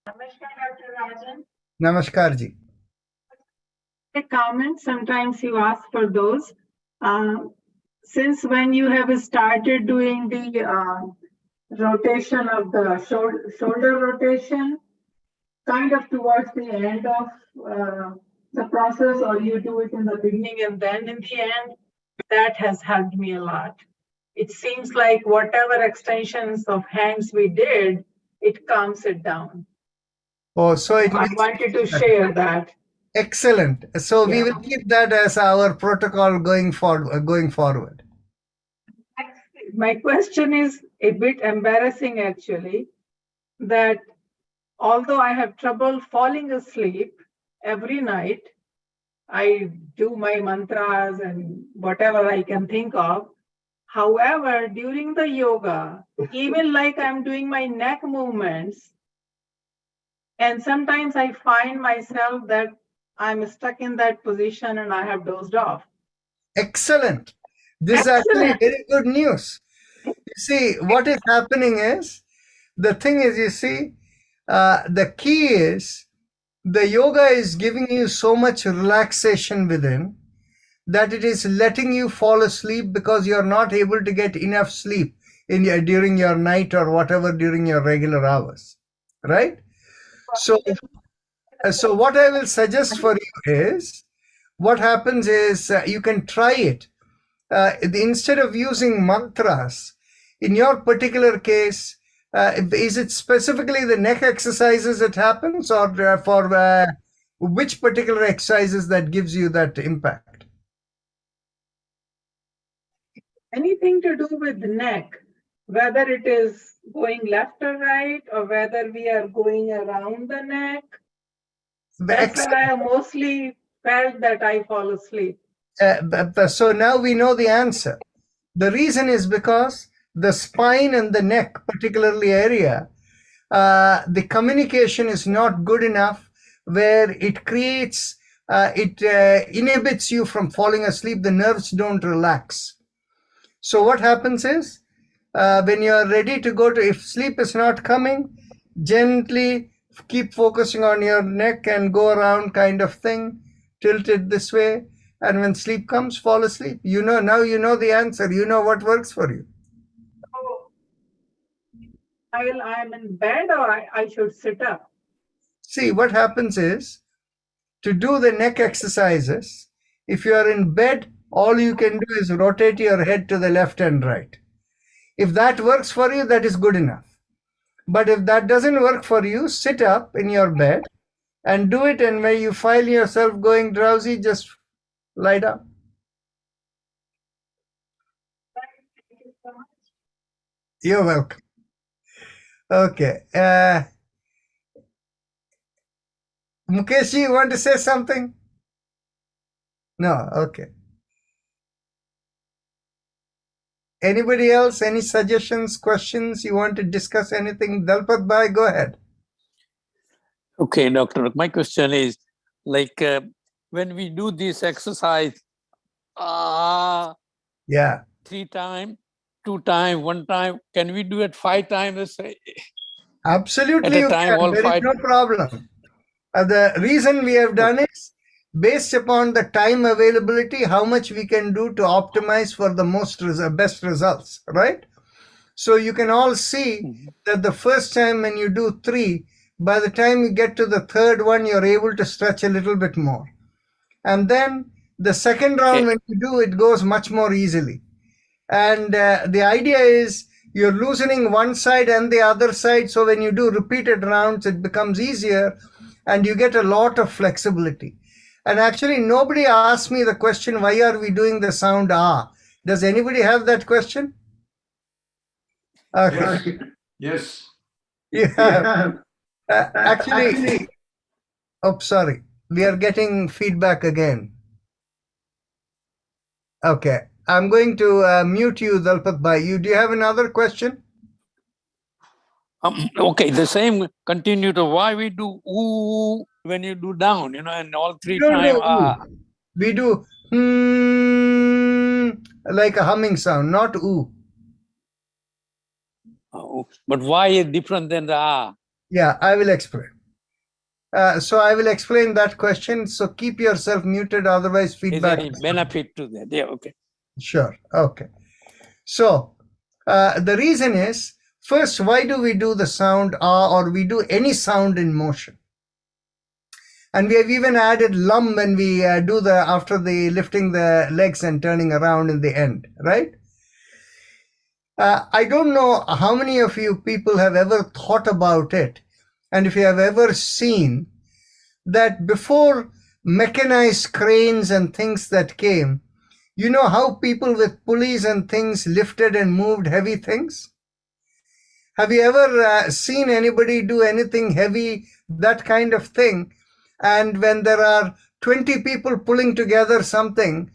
Speaker 4: Namaskar, Dr. Rajan.
Speaker 1: Namaskar ji.
Speaker 4: A comment, sometimes you ask for those. Since when you have started doing the rotation of the shoulder rotation, kind of towards the end of the process, or you do it in the beginning and then in the end, that has helped me a lot. It seems like whatever extensions of hands we did, it calms it down.
Speaker 1: Oh, so it
Speaker 4: I wanted to share that.
Speaker 1: Excellent. So we
Speaker 4: Yeah.
Speaker 1: will keep that as our protocol going forward.
Speaker 4: My question is a bit embarrassing, actually, that although I have trouble falling asleep every night, I do my mantras and whatever I can think of. However, during the yoga, even like I'm doing my neck movements, and sometimes I find myself that I'm stuck in that position and I have dozed off.
Speaker 1: Excellent. This is actually
Speaker 4: Excellent.
Speaker 1: very good news. You see, what is happening is, the thing is, you see, the key is the yoga is giving you so much relaxation within that it is letting you fall asleep because you're not able to get enough sleep during your night or whatever during your regular hours, right? So what I will suggest for you is, what happens is you can try it. Instead of using mantras, in your particular case, is it specifically the neck exercises that happens, or for which particular exercises that gives you that impact?
Speaker 4: Anything to do with the neck, whether it is going left or right, or whether we are going around the neck. That's where I have mostly felt that I fall asleep.
Speaker 1: So now we know the answer. The reason is because the spine and the neck, particularly area, the communication is not good enough, where it creates, it inhibits you from falling asleep. The nerves don't relax. So what happens is, when you are ready to go to, if sleep is not coming, gently keep focusing on your neck and go around kind of thing, tilt it this way, and when sleep comes, fall asleep. You know, now you know the answer. You know what works for you.
Speaker 4: So, while I'm in bed, or I should sit up?
Speaker 1: See, what happens is, to do the neck exercises, if you are in bed, all you can do is rotate your head to the left and right. If that works for you, that is good enough. But if that doesn't work for you, sit up in your bed and do it, and when you find yourself going drowsy, just lie down.
Speaker 4: Thank you so much.
Speaker 1: You're welcome. Okay. Mukesh, you want to say something? No. Okay. Anybody else? Any suggestions, questions? You want to discuss anything? Dalpat Bhai, go ahead.
Speaker 5: Okay, doctor. My question is, like, when we do this exercise,
Speaker 1: Yeah.
Speaker 5: 3 times, 2 times, 1 time, can we do it 5 times? Let's say,
Speaker 1: Absolutely,
Speaker 5: At a
Speaker 1: you
Speaker 5: time,
Speaker 1: can.
Speaker 5: all
Speaker 1: There is
Speaker 5: five.
Speaker 1: no problem. The reason we have done is based upon the time availability, how much we can do to optimize for the best results, right? So you can all see that the first time when you do 3, by the time you get to the third one, you're able to stretch a little bit more. And then the second round, when you do, it goes much more easily. And the idea is you're loosening one side and the other side. So when you do repeated rounds, it becomes easier and you get a lot of flexibility. And actually, nobody asked me the question, why are we doing the sound ah? Does anybody have that question? Okay.
Speaker 6: Yes.
Speaker 1: Yeah. Actually, oh, sorry. We are getting feedback again. Okay. I'm going to mute you, Dalpat Bhai. Do you have another question?
Speaker 5: Okay, the same continue to why we do ooh when you do down, and all three
Speaker 1: We don't
Speaker 5: times
Speaker 1: do ooh. We do like a humming sound, not ooh.
Speaker 5: But why is different than the ah?
Speaker 1: Yeah, I will explain. So I will explain that question. So keep yourself muted, otherwise
Speaker 5: Is
Speaker 1: feedback.
Speaker 5: any benefit to that? Yeah, okay.
Speaker 1: Sure. Okay. So the reason is, first, why do we do the sound ah, or we do any sound in motion? And we have even added lum when we do after the lifting the legs and turning around in the end, right? I don't know how many of you people have ever thought about it, and if you have ever seen that before mechanized cranes and things that came, you know how people with pulleys and things lifted and moved heavy things? Have you ever seen anybody do anything heavy, that kind of thing? And when there are 20 people pulling together something,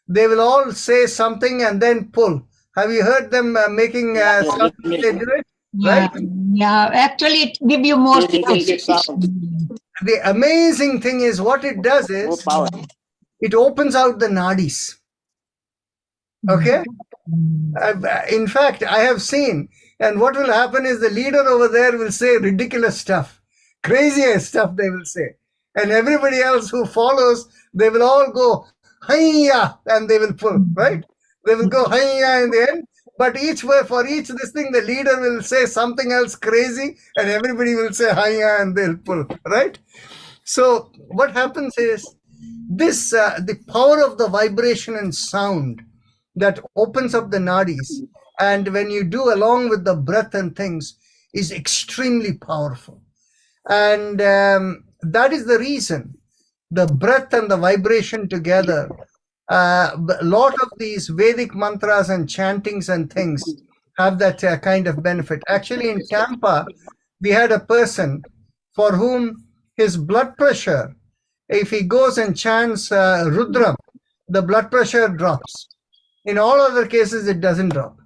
Speaker 1: they will all say something and then pull. Have you heard them making sound when they do it?
Speaker 6: Yeah,
Speaker 1: Right?
Speaker 6: yeah. Actually, it give you more.
Speaker 1: The amazing thing is what it does is it opens out the nadis. Okay? In fact, I have seen, and what will happen is the leader over there will say ridiculous stuff, craziest stuff they will say. And everybody else who follows, they will all go, hiya, and they will pull, right? They will go hiya in the end. But for each this thing, the leader will say something else crazy, and everybody will say hiya, and they'll pull, right? So what happens is this, the power of the vibration and sound that opens up the nadis, and when you do along with the breath and things, is extremely powerful. And that is the reason the breath and the vibration together, a lot of these Vedic mantras and chantings and things have that kind of benefit. Actually, in Tampa, we had a person for whom his blood pressure, if he goes and chants Rudram, the blood pressure drops. In all other cases, it doesn't drop.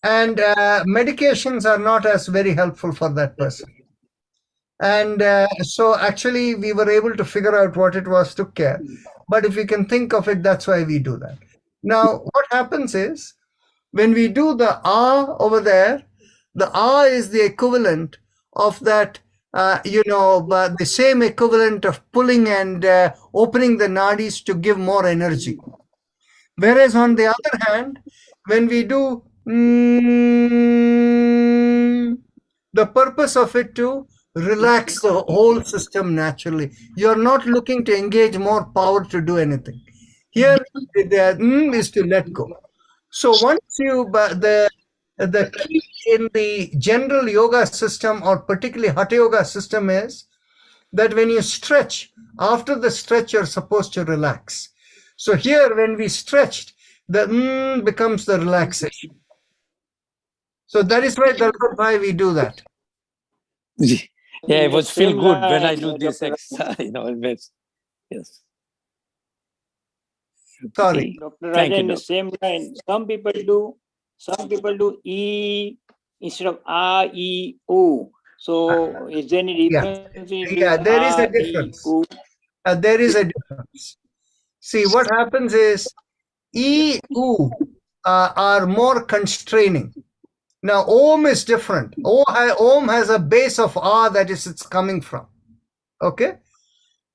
Speaker 1: And medications are not as very helpful for that person. And so actually we were able to figure out what it was, took care. But if you can think of it, that's why we do that. Now, what happens is when we do the ah over there, the ah is the equivalent of that, but the same equivalent of pulling and opening the nadis to give more energy. Whereas on the other hand, when we do the purpose of it to relax the whole system naturally. You're not looking to engage more power to do anything. Here, the is to let go. So once you, the key in the general yoga system, or particularly Hatha Yoga system, is that when you stretch, after the stretch, you're supposed to relax. So here, when we stretched, the becomes the relaxation. So that is why we do that.
Speaker 5: Yeah, it was feel good when I do this exercise, yes.
Speaker 1: Sorry.
Speaker 2: Dr.
Speaker 5: Thank you,
Speaker 2: Rajan, the
Speaker 5: Doctor.
Speaker 2: same line. Some people do E instead of A, E, O. So is there any difference?
Speaker 1: Yeah, there is a difference. There is a difference. See, what happens is E, U are more constraining. Now, Om is different. Om has a base of Ah that is it's coming from. Okay?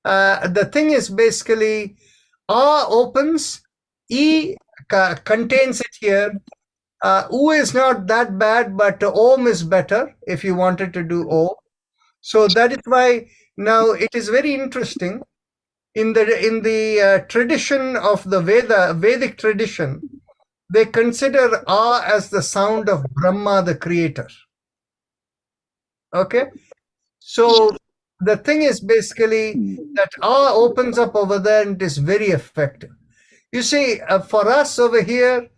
Speaker 1: The thing is basically Ah opens, E contains it here. U is not that bad, but Om is better if you wanted to do Om. So that is why now it is very interesting. In the tradition of the Vedic tradition, they consider Ah as the sound of Brahma, the creator. Okay? So the thing is basically that Ah opens up over there and it is very effective. You see, for us over here,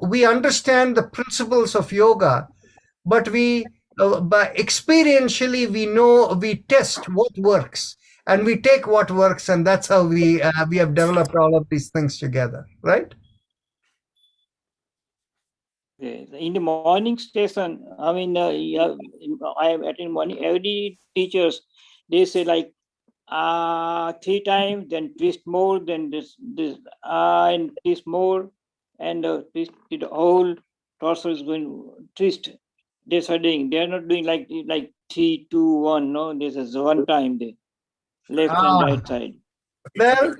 Speaker 1: we understand the principles of yoga, but experientially we test what works. and we take what works, and that's how we have developed all of these things together, right?
Speaker 2: Okay. In the morning session, I mean, I am attending morning. Every teachers, they say like 3 times, then twist more, then this, and twist more, and twist the whole torso is going twist. They're doing. They are not doing like 3, 2, 1. No, this is one time. They left and right side.
Speaker 1: Well,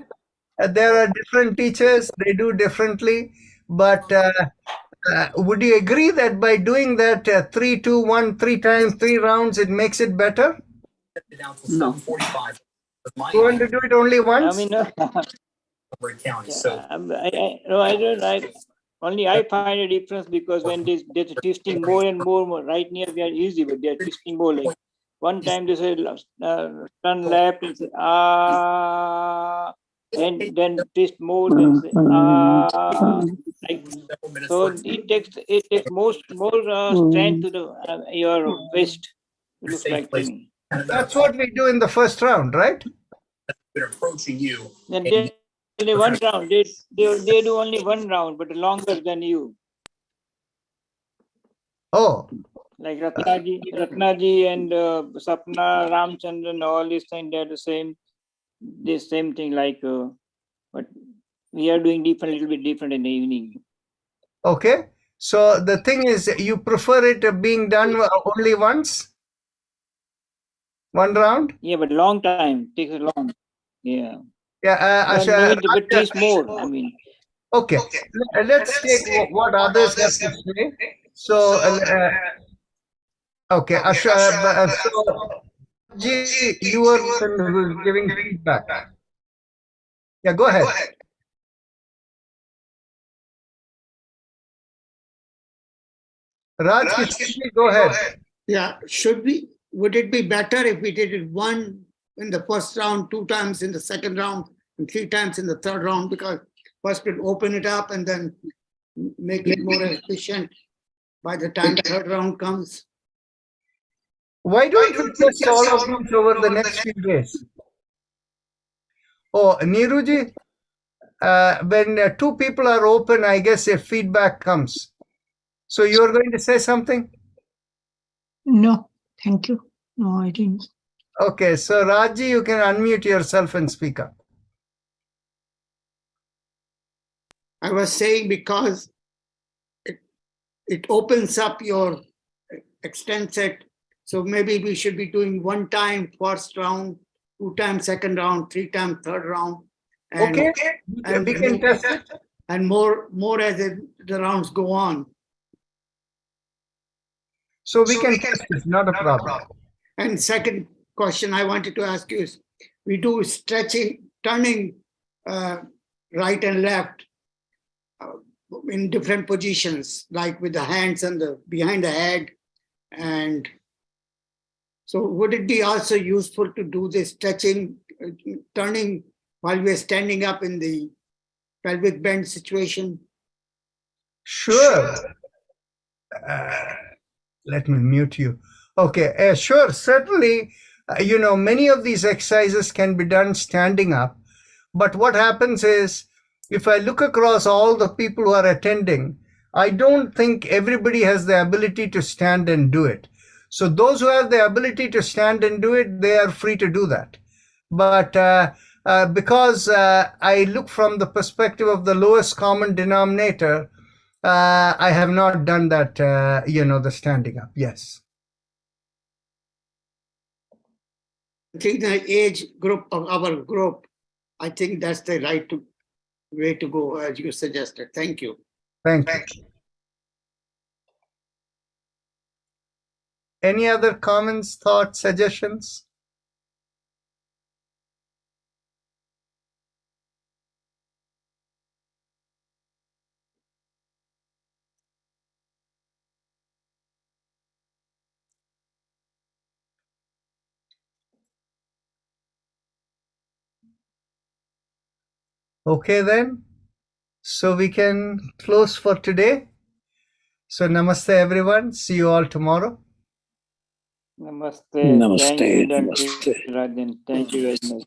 Speaker 1: there are different teachers; they do differently. But would you agree that by doing that 3, 2, 1, 3 times, 3 rounds, it makes it better?
Speaker 2: No.
Speaker 1: You want to do it only
Speaker 2: I
Speaker 1: once?
Speaker 2: mean, no. I don't. Only I find a difference because when they're twisting more and more, right near they are easy, but they are twisting more. Like one time they say turn left and say and then twist more, then say like, so it takes more strength to the your waist. It looks like to me.
Speaker 1: That's what we do in the first round, right?
Speaker 2: Then they one round. They do only one round, but longer than you.
Speaker 1: Oh,
Speaker 2: Like Ratnaji and Sapna, Ramchandran, all these things, they're the same thing. Like, but we are doing different, little bit different in the evening.
Speaker 1: okay. So the thing is, you prefer it being done only once? One round?
Speaker 2: Yeah, but long time takes a long. Yeah.
Speaker 1: Yeah.
Speaker 2: But it is more. I mean.
Speaker 1: Okay. Let's take what others have to say. So, okay, so G, you were giving feedback. Yeah, go ahead. Raj, go ahead.
Speaker 7: Yeah, would it be better if we did it one in the first round, 2 times in the second round, and 3 times in the third round? Because first we'd open it up and then make it more efficient by the time the third round comes.
Speaker 1: Why don't we test all of these over the next few days? Oh, Neeruji, when 2 people are open, I guess if feedback comes. So you're going to say something?
Speaker 6: No, thank you. No, I didn't.
Speaker 1: Okay, so Raji, you can unmute yourself and speak up.
Speaker 7: I was saying because it opens up your extent set. So maybe we should be doing 1 time first round, 2 times second round, 3 times third round. And,
Speaker 1: Okay, and we can test it.
Speaker 7: And more as the rounds go on.
Speaker 1: So we can test it, not a problem.
Speaker 7: And second question I wanted to ask you is, we do stretching, turning right and left in different positions, like with the hands and behind the head. And so would it be also useful to do this stretching, turning while we're standing up in the pelvic bend situation?
Speaker 1: Sure. Let me mute you. Okay, sure, certainly, many of these exercises can be done standing up. But what happens is, if I look across all the people who are attending, I don't think everybody has the ability to stand and do it. So those who have the ability to stand and do it, they are free to do that. But because I look from the perspective of the lowest common denominator, I have not done that, the standing up. Yes.
Speaker 7: I think the age group of our group, I think that's the right way to go, as you suggested. Thank you.
Speaker 1: Thank you. Any other comments, thoughts, suggestions? Okay then, so we can close for today. So namaste everyone, see you all tomorrow.
Speaker 2: Namaste. Thank you,
Speaker 5: Namaste.
Speaker 2: Dr. Rajan. Thank you very much.